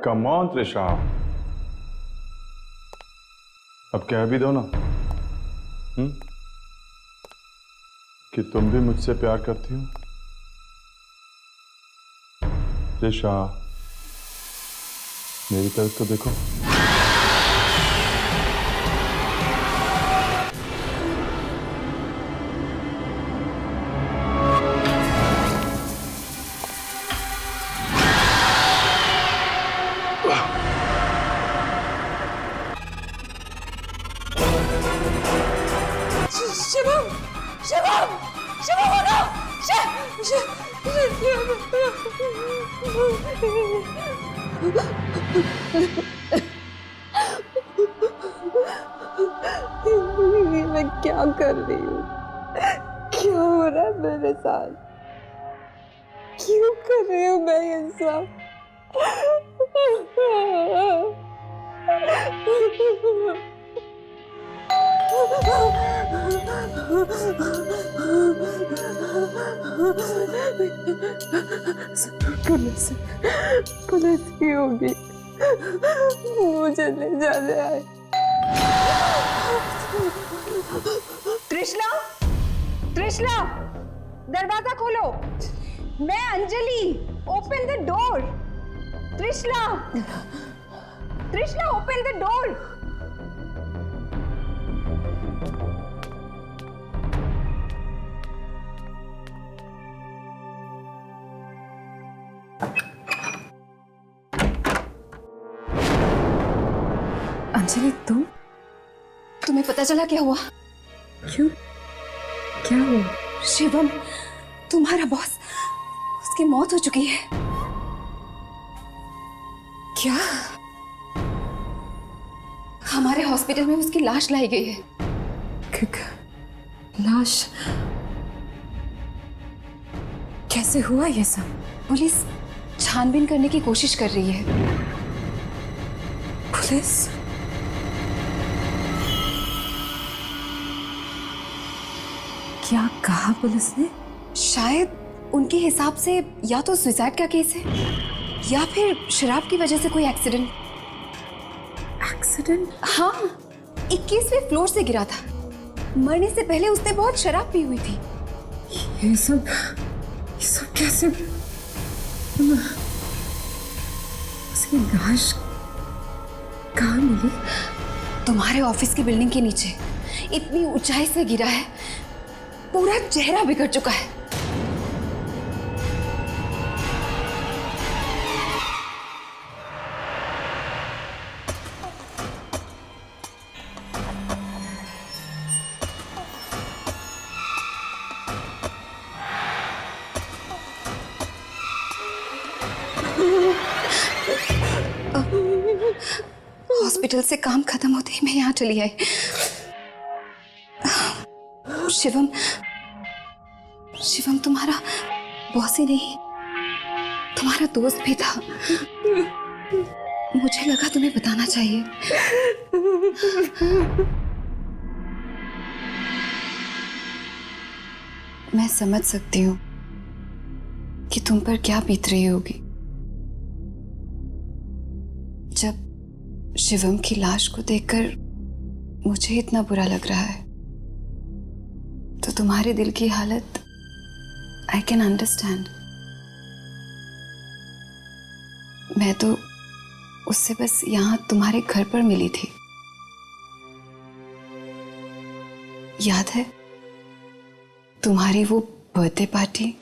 Come on, त्रिशा, अब कह भी दो ना कि तुम भी मुझसे प्यार करती हो। त्रिशा, मेरी तरफ तो देखो। शिवम, शिवम, शिवम, हो ना? मैं क्या कर रही हूँ? क्या हो रहा है मेरे साथ? क्यों कर रही हूँ मैं ये सब? पुलिस की होगी, मुझे ले जाने आए। त्रिशला, त्रिशला, दरवाजा खोलो। मैं Anjali, open the door. Trishala, Trishala, open the door. Anjali, तुम्हें पता चला क्या हुआ? क्यों? क्या हुआ? शिवम, तुम्हारा बॉस, उसकी मौत हो चुकी है। क्या? हमारे हॉस्पिटल में उसकी लाश लाई गई है। लाश? कैसे हुआ ये सब? पुलिस छानबीन करने की कोशिश कर रही है। पुलिस? क्या कहा पुलिस ने? शायद उनके हिसाब से या तो सुसाइड का केस है या फिर शराब की वजह से कोई एक्सीडेंट। एक्सीडेंट? हाँ, 21वें फ्लोर से गिरा था। मरने से पहले उसने बहुत शराब पी हुई थी। ये सब कैसे? उसकी लाश कहाँ मिली? तुम्हारे ऑफिस की बिल्डिंग के नीचे। इतनी ऊंचाई से गिरा है, पूरा चेहरा बिगड़ चुका है। हॉस्पिटल से काम खत्म होते ही मैं यहाँ चली आई। शिवम तुम्हारा बॉस ही नहीं, तुम्हारा दोस्त भी था। मुझे लगा तुम्हें बताना चाहिए। मैं समझ सकती हूँ कि तुम पर क्या बीत रही होगी जब शिवम की लाश को देखकर मुझे इतना बुरा लग रहा है। तो तुम्हारे दिल की हालत आई कैन अंडरस्टैंड। मैं तो उससे बस यहाँ तुम्हारे घर पर मिली थी। याद है तुम्हारी वो बर्थडे पार्टी?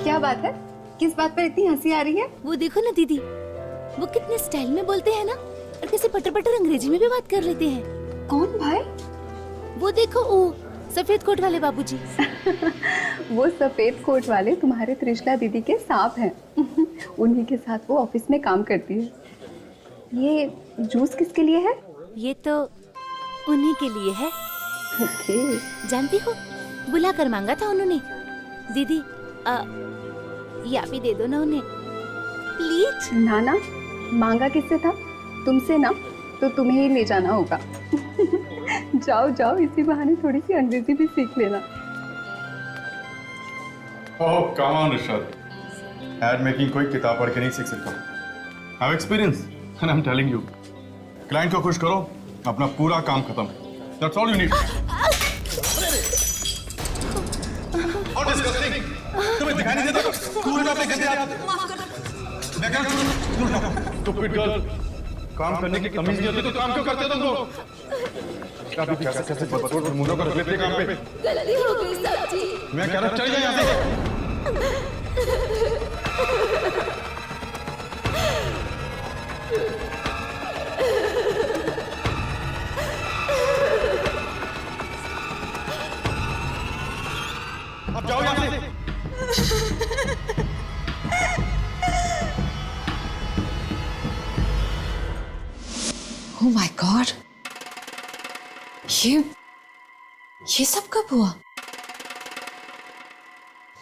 क्या बात है? किस बात पर इतनी हंसी आ रही है? वो देखो ना दीदी, वो कितने स्टाइल में बोलते हैं ना, और कैसे पटर पटर अंग्रेजी में भी बात कर लेते हैं। कौन भाई? वो देखो, वो सफेद कोट वाले बाबूजी। वो सफेद कोट वाले तुम्हारे त्रिशला दीदी के सांप हैं। उन्हीं के साथ वो ऑफिस में काम करती है। ये जूस किसके लिए है? ये तो उन्हीं के लिए है। जानती हो, बुला कर मांगा था उन्होंने। दीदी या भी दे दो ना उन्हें प्लीज। ना, मांगा किससे था? तुमसे ना, तो तुम्हें ही ले जाना होगा। जाओ, इसी बहाने थोड़ी सी अंग्रेजी भी सीख लेना। Oh come on Rishabh, ad making कोई किताब पढ़ के नहीं सीख सकता। Have experience and I am telling you, client को खुश करो, अपना पूरा काम खत्म। That's all you need. और डिस्कस्टिंग, तुम्हें दिखाई नहीं देता? पूरे जॉब पे कैसे आते? मैं कह रहा हूं, स्टूपिड गर्ल, काम करने की तमीज नहीं होती तो काम क्यों करते हो तुम लोग? कैसे बदतमीज मुंडों को रख लेते काम पे? गलती हो गई साहब। मैं कह रहा चल जाए यहाँ से। अब जाओ यहाँ से। Oh my God! ये सब कब हुआ?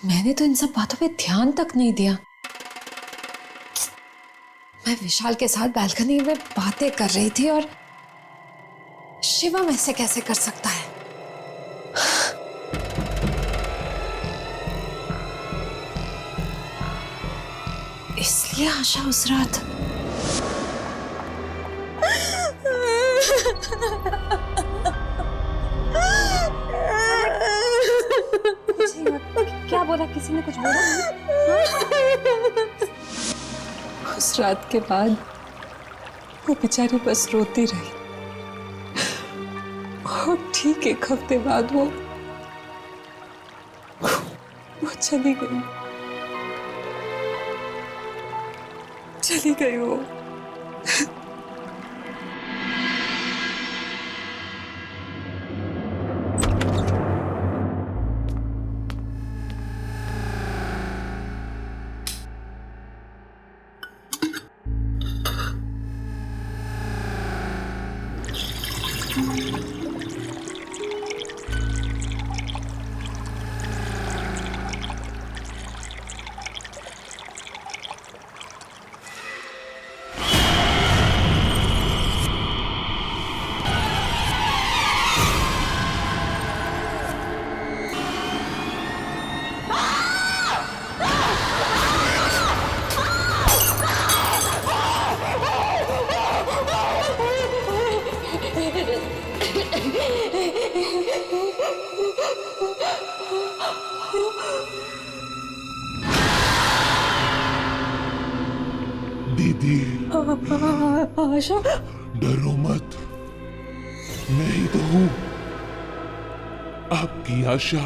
मैंने तो इन सब बातों पे ध्यान तक नहीं दिया। मैं विशाल के साथ बालकनी में बातें कर रही थी और शिवम ऐसे कैसे कर सकता है? इसलिए ये आशा उस रात क्या बोला? किसी ने कुछ बोला? उस रात के बाद वो बेचारी बस रोती रही और ठीक 1 हफ्ते बाद वो चली गई वो। दीदी, आशा, डरो मत, मैं ही तो हूं, आपकी आशा।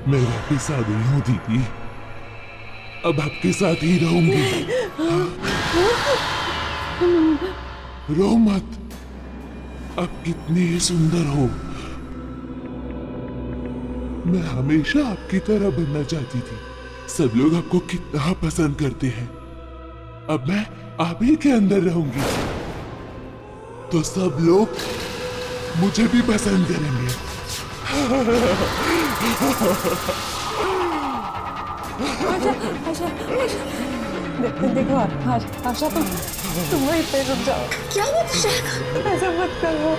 मैं वापिस आ गई हूं दीदी, अब आपके साथ ही रहूंगी। रो मत, आप कितनी सुंदर हो। मैं हमेशा आपकी तरह बनना चाहती थी। सब लोग आपको कितना पसंद करते हैं। अब मैं आप ही के अंदर रहूंगी तो सब लोग मुझे भी पसंद करेंगे। आशा, देखो आशा, तुम वहीं पे रुक जाओ। क्या मत ऐसा मत करो।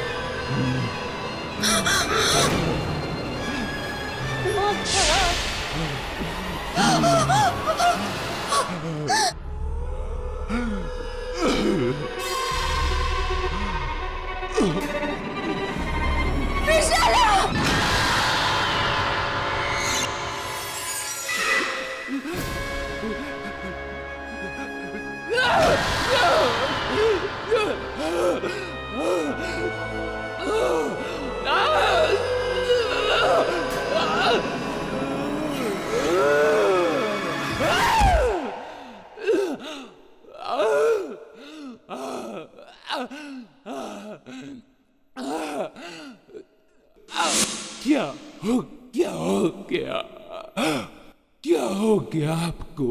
क्या हो गया आपको?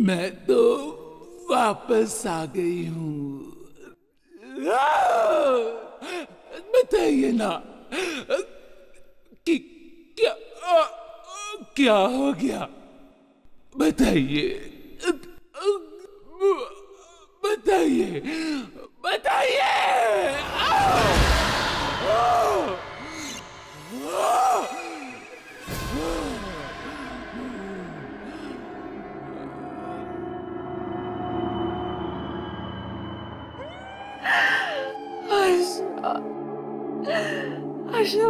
मैं तो वापस आ गई हूँ। बताइए ना कि क्या हो गया? बताइए, बताइए, बताइए। आशा,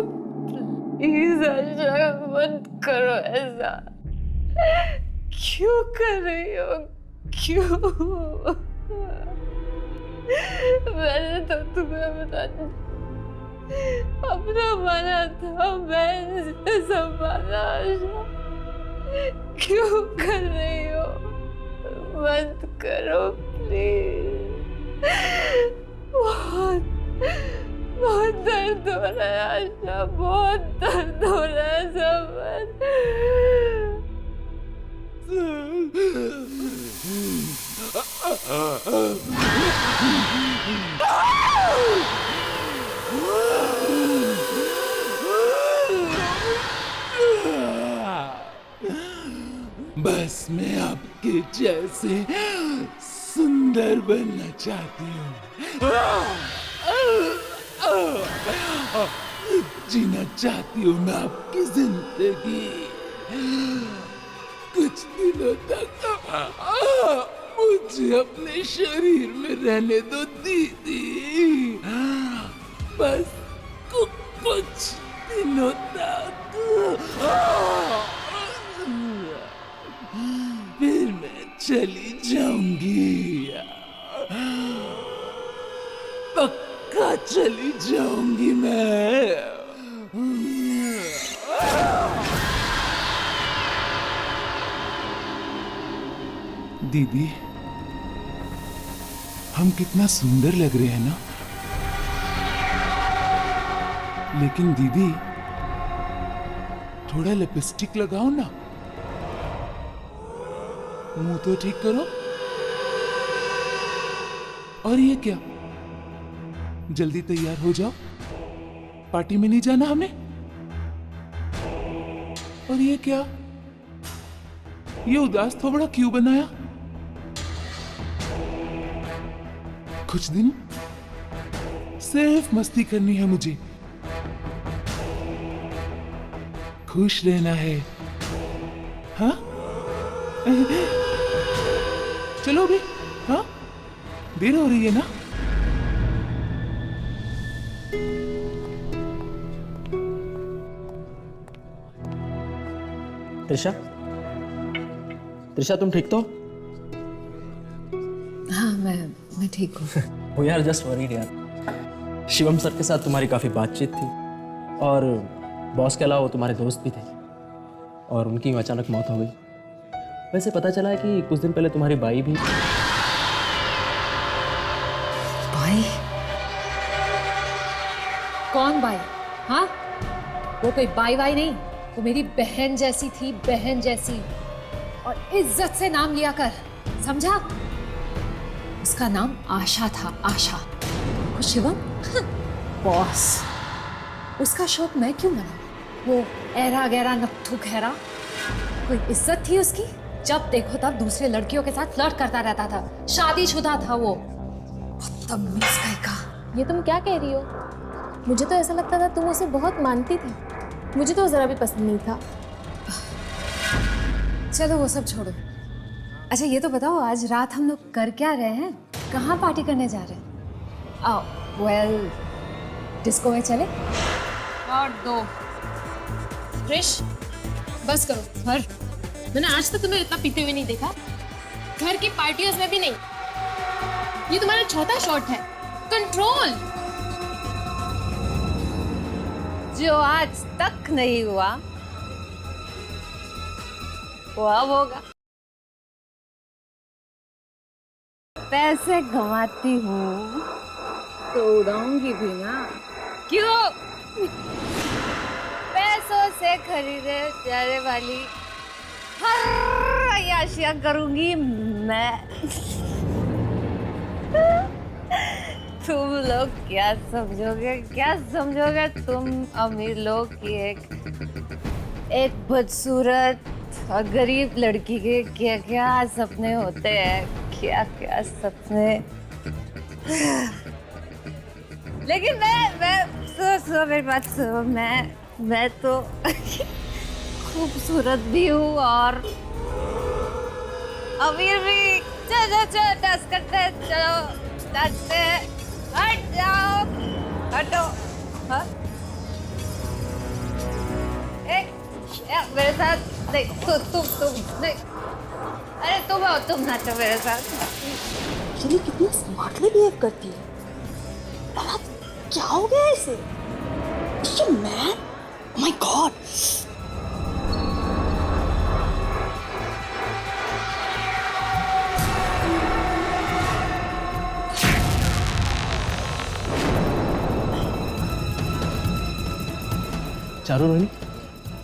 प्लीज आशा, मत करो ऐसा। क्यों कर रही हो? क्यों? मैंने तो तुम्हें अपना माना था, मैं संभाला। आशा, क्यों कर रही हो? मत करो प्लीज। बहुत दर्द हो रहा है आशा, बहुत दर्द हो रहा है। समझ। बस मैं आपके जैसे सुंदर बनना चाहती हूँ। जीना चाहती हूँ मैं आपकी जिंदगी कुछ दिनों तक। मुझे अपने शरीर में रहने दो दीदी, बस कुछ दिनों तक। फिर मैं चली जाऊंगी, पक्का चली जाऊंगी मैं। दीदी, हम कितना सुंदर लग रहे हैं ना? लेकिन दीदी, थोड़ा लिपस्टिक लगाओ ना, मुंह तो ठीक करो। और ये क्या, जल्दी तैयार हो जाओ, पार्टी में नहीं जाना हमें? और ये क्या, ये उदास थोबड़ा क्यों बनाया? कुछ दिन सिर्फ मस्ती करनी है मुझे, खुश रहना है। हाँ, चलो भी। हाँ, देर हो रही है ना? त्रिशा, त्रिशा तुम ठीक तो? हाँ, मैं ठीक हूँ। वो यार जस्ट वरीड यार, शिवम सर के साथ तुम्हारी काफ़ी बातचीत थी और बॉस के अलावा वो तुम्हारे दोस्त भी थे और उनकी अचानक मौत हो गई। वैसे पता चला है कि कुछ दिन पहले तुम्हारी बाई भी। बाई? कौन बाई? हाँ, वो कोई बाई वाई नहीं, वो मेरी बहन जैसी थी, बहन जैसी। और इज्जत से नाम लिया कर, समझा? उसका नाम आशा था, आशा। और शिवम बॉस, उसका शौक मैं क्यों मना? वो ऐरा गैरा नत्थु खैरा, कोई इज्जत थी उसकी? जब देखो तब दूसरे लड़कियों के साथ फ्लर्ट करता रहता था, शादीशुदा था वो। बदतमीज का। ये तुम क्या कह रही हो? मुझे तो ऐसा लगता था तुम उसे बहुत मानती थी। मुझे तो जरा भी पसंद नहीं था। चलो वो सब छोड़ो। अच्छा ये तो बताओ, आज रात हम लोग कर क्या रहे हैं? कहाँ पार्टी करने जा रहे हैं? आओ, वेल डिस्को में चले? और दो क्रिश, बस करो। घर मैंने आज तक तुम्हें इतना पीते हुए नहीं देखा, घर की पार्टियों में भी नहीं। ये तुम्हारा चौथा शॉट है, कंट्रोल। जो आज तक नहीं हुआ वो अब होगा। पैसे कमाती हूँ तो उड़ाऊंगी भी ना, क्यों? पैसों से खरीदे जाने वाली हर अय्याशियां करूंगी मैं। तुम लोग क्या समझोगे तुम अमीर लोग की एक बदसूरत और गरीब लड़की के क्या क्या सपने होते हैं, क्या क्या सपने। लेकिन मैं सुनो मेरी बात सुनो, मैं तो खूबसूरत भी हूँ और अमीर भी। चलो डांस करते हैं, चलो डांसते हैं। हट जाओ, हटो। हाँ, मेरे साथ नहीं, तुम नहीं। अरे तुम नाचो मेरे साथ। चलिए कितनी स्मार्टली बिहेव करती है। क्या हो गया इसे? Man, oh my God. चारो रोहिणी,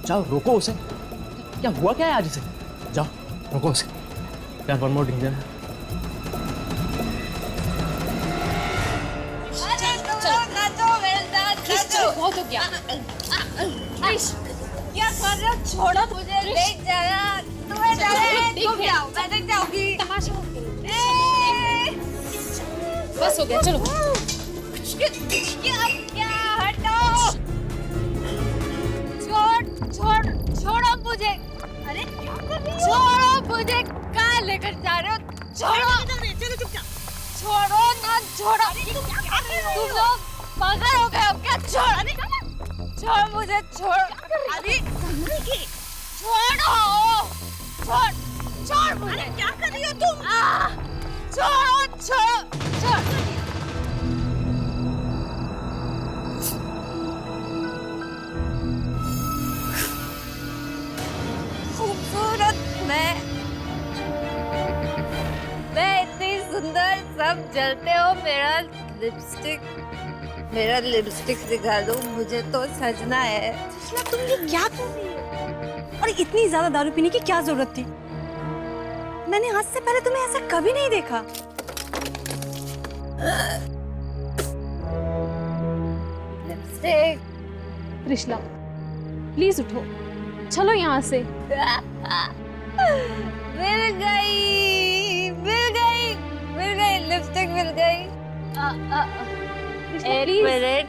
जाओ रोको उसे। क्या हुआ क्या है आज इसे? जाओ रोको उसे यार, वन मोर डेंजर है। बहुत हो गया। क्या कर रहे हो? छोड़ो मुझे, देख जरा। तुम्हें डर है? तुम जाओ, मैं देख जाऊंगी। तमाशा बस हो गया, चलो। क्या हटो, छोड़ो मुझे। अरे क्या कर रही हो? छोड़ो मुझे, कहाँ लेकर जा रहे हो? चलो चुपचाप। छोड़ो ना, छोड़ो। तुम लोग पागल हो गए हो क्या? छोड़ मुझे, छोड़। अरे छोड़ मुझे। क्या कर रही हो तुम? छोड़। खूबसूरत मैं इतनी सुंदर, सब जलते हो। मेरा लिपस्टिक दिखा दो, मुझे तो सजना है। तुम ये क्या कर रही हो? और इतनी ज्यादा दारू पीने की क्या जरूरत थी? मैंने आज से पहले तुम्हें ऐसा कभी नहीं देखा। लिपस्टिक। त्रिशला, प्लीज उठो, चलो यहाँ से। मिल गई लिपस्टिक मिल गई। एक मिनट।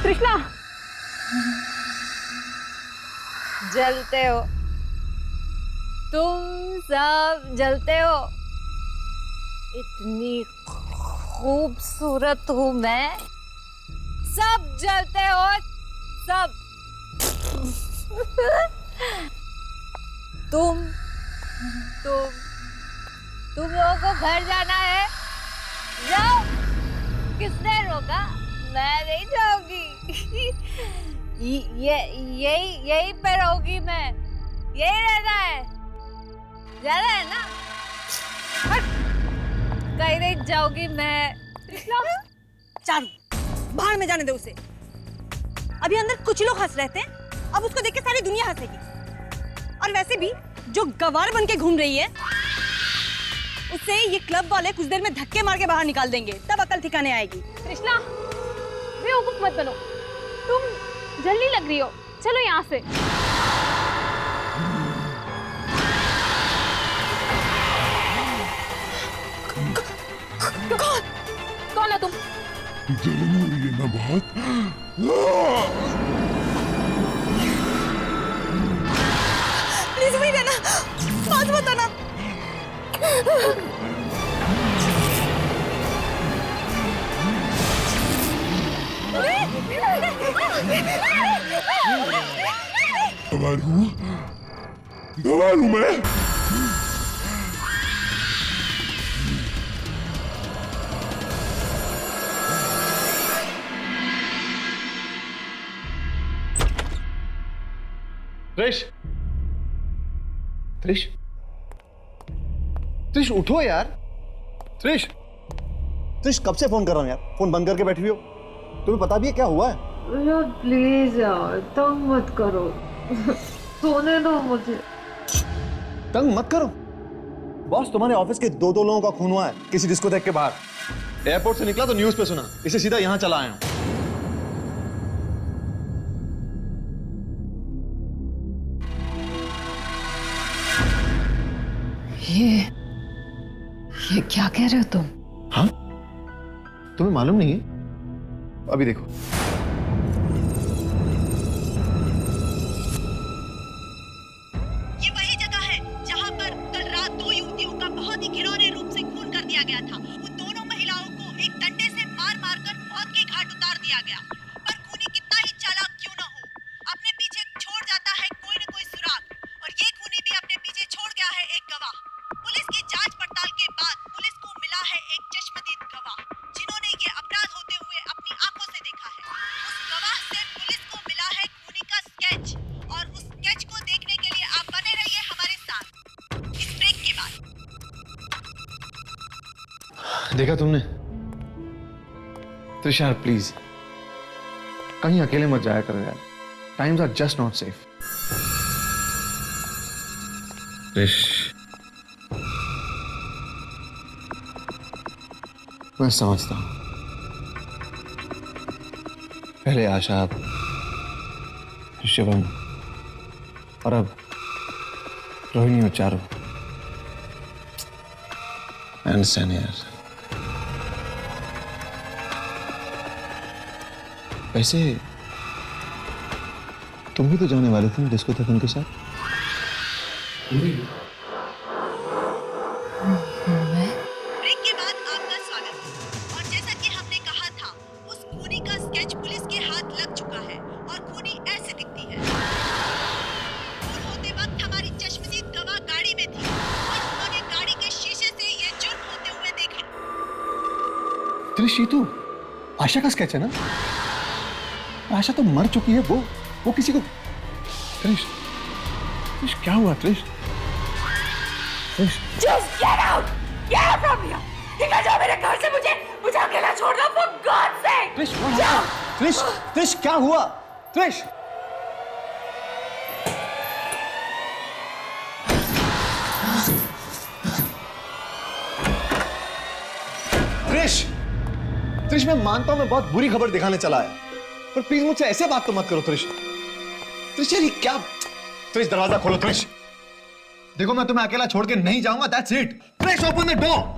त्रिशला, जलते हो तुम, सब जलते हो। इतनी खूबसूरत हूँ मैं, सब जलते हो, सब। तुम लोगों को घर जाना है, जाओ। किसने रोका? मैं नहीं जाऊंगी। यही पे रहूंगी मैं, यही रहना है। जाना है ना? कहीं नहीं जाऊंगी मैं। चारू, बाहर में जाने दो उसे। अभी अंदर कुछ लोग हंस रहे थे, अब उसको देख के सारी दुनिया हंसेगी। और वैसे भी जो गवार बन के घूम रही है, उससे ये क्लब वाले कुछ देर में धक्के मार के बाहर निकाल देंगे, तब अकल ठिकाने आएगी। त्रिशला, बेवकूफ मत बनो, तुम जल्दी लग रही हो, चलो यहाँ से। कौन है तुम? जलन हो रही है ना बहुत? प्लीज वहीं रहना, बात मत आना। गवार हूँ मैं। त्रिश उठो यार। त्रिश कब से फोन कर रहा हूँ यार, फोन बंद करके बैठी हुई हो। तुम्हें पता भी है क्या हुआ है? यार प्लीज यार, तंग मत करो, सोने दो मुझे। तंग मत करो। बॉस, तुम्हारे ऑफिस के दो लोगों का खून हुआ है किसी डिस्कोथेक के बाहर। एयरपोर्ट से निकला तो न्यूज पे सुना, इसे सीधा यहाँ चला आया हूँ। ये क्या कह रहे हो तुम? हाँ, तुम्हें मालूम नहीं है? अभी देखो। ये वही जगह है जहाँ पर कल रात दो युवतियों का बहुत ही घिनौने रूप से खून कर दिया गया था। उन दोनों महिलाओं को एक डंडे से मार कर मौत के घाट उतार दिया गया। पर खूनी कितना ही चालाक क्यों न हो, अपने पीछे छोड़ जाता है कोई न कोई सुराग। और ये खूनी भी अपने पीछे छोड़ गया है एक गवाह। पुलिस की जांच पड़ताल के बाद पुलिस को मिला है एक चश्मदीद गवाह, जिन्होंने ये अपराध होते हुए अपनी आंखों से देखा है। उस गवाह से पुलिस को मिला है खूनी का स्केच, और उस स्केच को देखने के लिए आप बने रहिए हमारे साथ इस ब्रेक के बाद। देखा तुमने? त्रिशा प्लीज कहीं अकेले मत जाया करो यार, times are just not safe. Trish मैं समझता हूँ। पहले आशा, अब शिवम और अब रोहिणी और चारू। I understand यार। वैसे तुम भी तो जाने वाले थे ना डिस्कोथेक के साथ? ब्रेक के बाद आपका स्वागत है। और जैसा कि हमने कहा था, उस खूनी का स्केच पुलिस के हाथ लग चुका है और खूनी ऐसे दिखती है। खून होते वक्त हमारी चश्मदीद गवाह गाड़ी में थी और उन्होंने गाड़ी के शीशे से ये जुर्म होते हुए देखा। त्रिश, ये तो आशा का स्केच है ना? आशा तो मर चुकी है, वो किसी को। त्रिश, त्रिश क्या हुआ त्रिश? त्रिश, Just get out! Get out from here! निकल जाओ मेरे घर से, मुझे अकेला छोड़ दो, for God's sake! त्रिश, त्रिश, त्रिश क्या हुआ? त्रिश, त्रिश, त्रिश मैं मानता हूं मैं बहुत बुरी खबर दिखाने चला आया, पर प्लीज मुझसे ऐसे बात तो मत करो त्रिश। त्रिश यार ये क्या? त्रिश दरवाजा खोलो त्रिश। देखो मैं तुम्हें अकेला छोड़ के नहीं जाऊंगा, that's it. Trish open the door.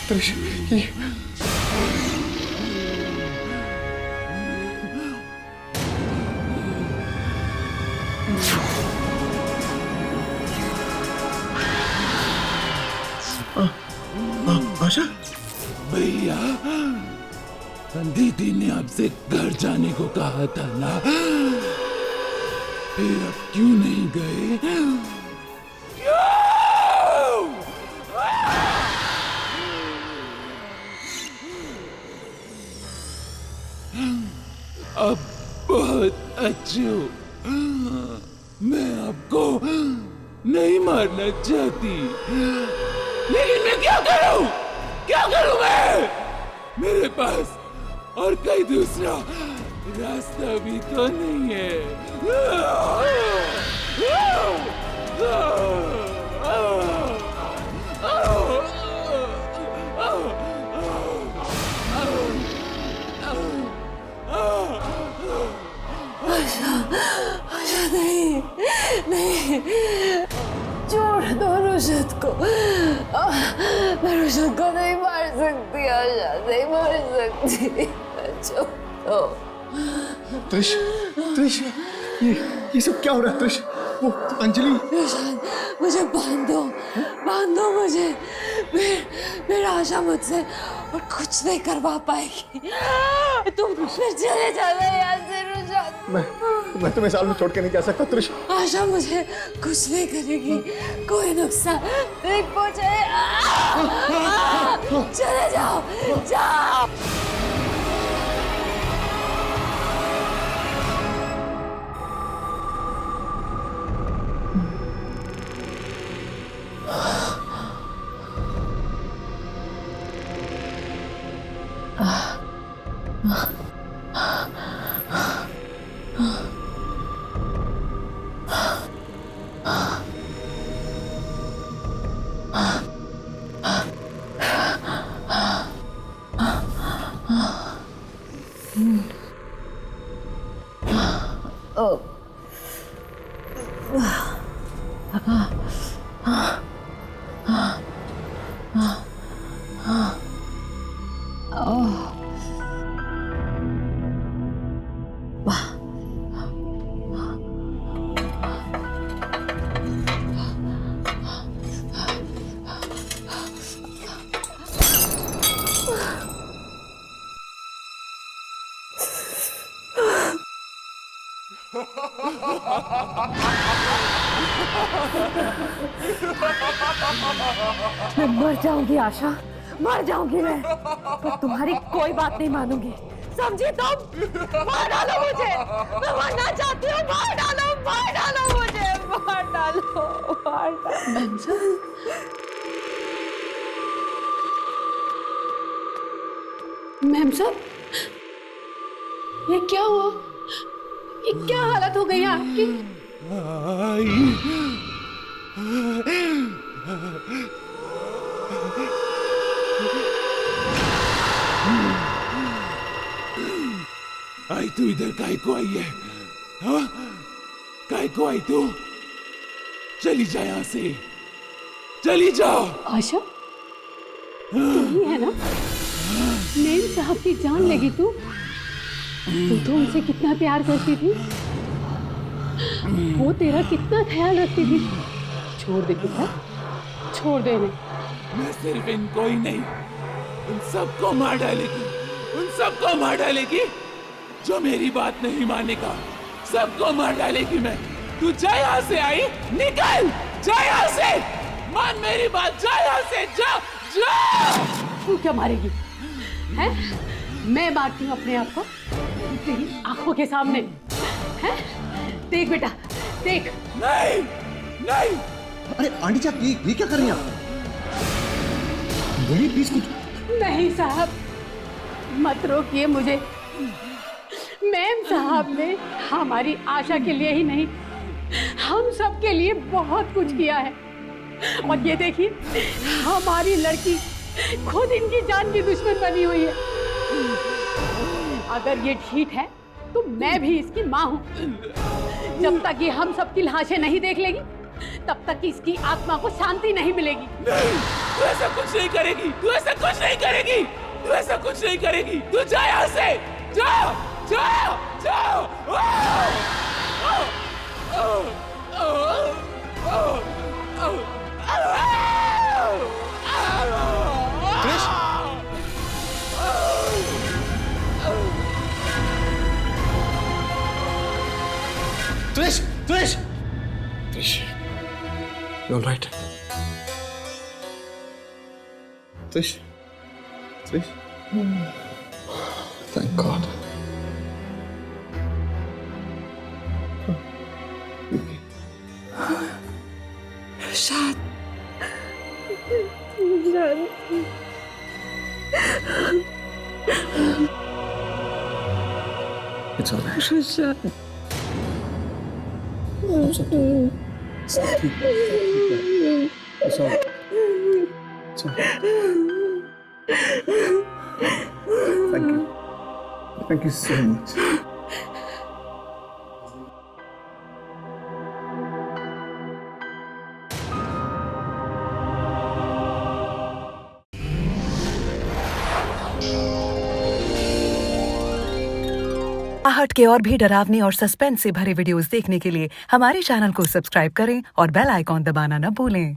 Trish ये आशा, भैया दीदी ने आपसे घर जाने को कहा था ना, फिर अब क्यों नहीं गए? अब बहुत अच्छे हो। मैं आपको नहीं मारना चाहती, लेकिन मैं क्या करूं? क्या करूं मैं? मेरे पास और कोई दूसरा रास्ता भी तो नहीं है। आशा नहीं, छोड़ दो रुशद को। मैं रुशद को नहीं मार सकती, आशा नहीं मार सकती, छोड़ दो। त्रिश, त्रिश ये सब क्या हो रहा है त्रिश? वो अंजलि, रुशद मुझे बांध दो मुझे। मेरा आशा मुझसे और कुछ नहीं करवा पाएगी। तुम फिर चले जाना यहाँ से रुशद। मैं तुम्हें साल में छोड़ के नहीं जा सकता त्रिश। आशा मुझे कुछ नहीं करेगी, कोई नुकसान नहीं पहुंचाएगा। चले जाओ। मैं मर जाऊंगी आशा, मर जाऊंगी मैं, पर तुम्हारी कोई बात नहीं मानूंगी, समझी तुम? मार डालो मुझे, मैं मरना चाहती हूँ, मार डालो मुझे, मार डालो, मार डालो। मैम साहब, ये क्या हुआ? ये क्या हालत हो गई आपकी? आई तू इधर काहे को आई है? हाँ? काहे को आई तू? चली जा यहाँ से, चली जाओ। आशा, तू है ना? मेम साहब की जान लगी तू तो उनसे कितना प्यार करती थी, वो तेरा कितना ख्याल रखती थी। छोड़ दे बेटा, छोड़ दे इन्हें। मैं सिर्फ इनको ही नहीं, उन सबको मार डालेगी, उन सबको मार डालेगी जो मेरी बात नहीं मानेगा, सबको मार डालेगी मैं। तू जा यहाँ से, आई निकल, जा यहाँ से, मान मेरी बात, जा यहाँ से, जा जा। तू क्या मारेगी? हैं? मैं मारती हूँ अपने आप को तेरी आंखों के सामने, हैं? देख बेटा, देख। नहीं, नहीं। अरे आंटी साहब, ये क्या कर रही हैं आप? बोलिए प्लीज कुछ। नहीं साहब, मत रोकिए मुझे। मैम साहब ने हमारी आशा के लिए ही नहीं, हम सब के लिए बहुत कुछ किया है, और ये देखिए हमारी लड़की खुद इनकी जान की दुश्मन बनी हुई है। अगर ये ठीक है तो मैं भी इसकी माँ हूँ। जब तक ये हम सबकी लाशें नहीं देख लेगी, तब तक इसकी आत्मा को शांति नहीं मिलेगी। नहीं, तू ऐसा कुछ नहीं करेगी, तू ऐसा कुछ नहीं करेगी, तू ऐसा कुछ नहीं करेगी। तू जा यहाँ से, जा, जा, जा। त्रिश, त्रिश, त्रिश, you all right? त्रिश, त्रिश, thank God. शाद, It's all right. शाद, सब ठीक है, It's all right. It's all right. Thank you so much. आहट के और भी डरावनी और सस्पेंस से भरे वीडियोस देखने के लिए हमारे चैनल को सब्सक्राइब करें और बेल आइकॉन दबाना न भूलें।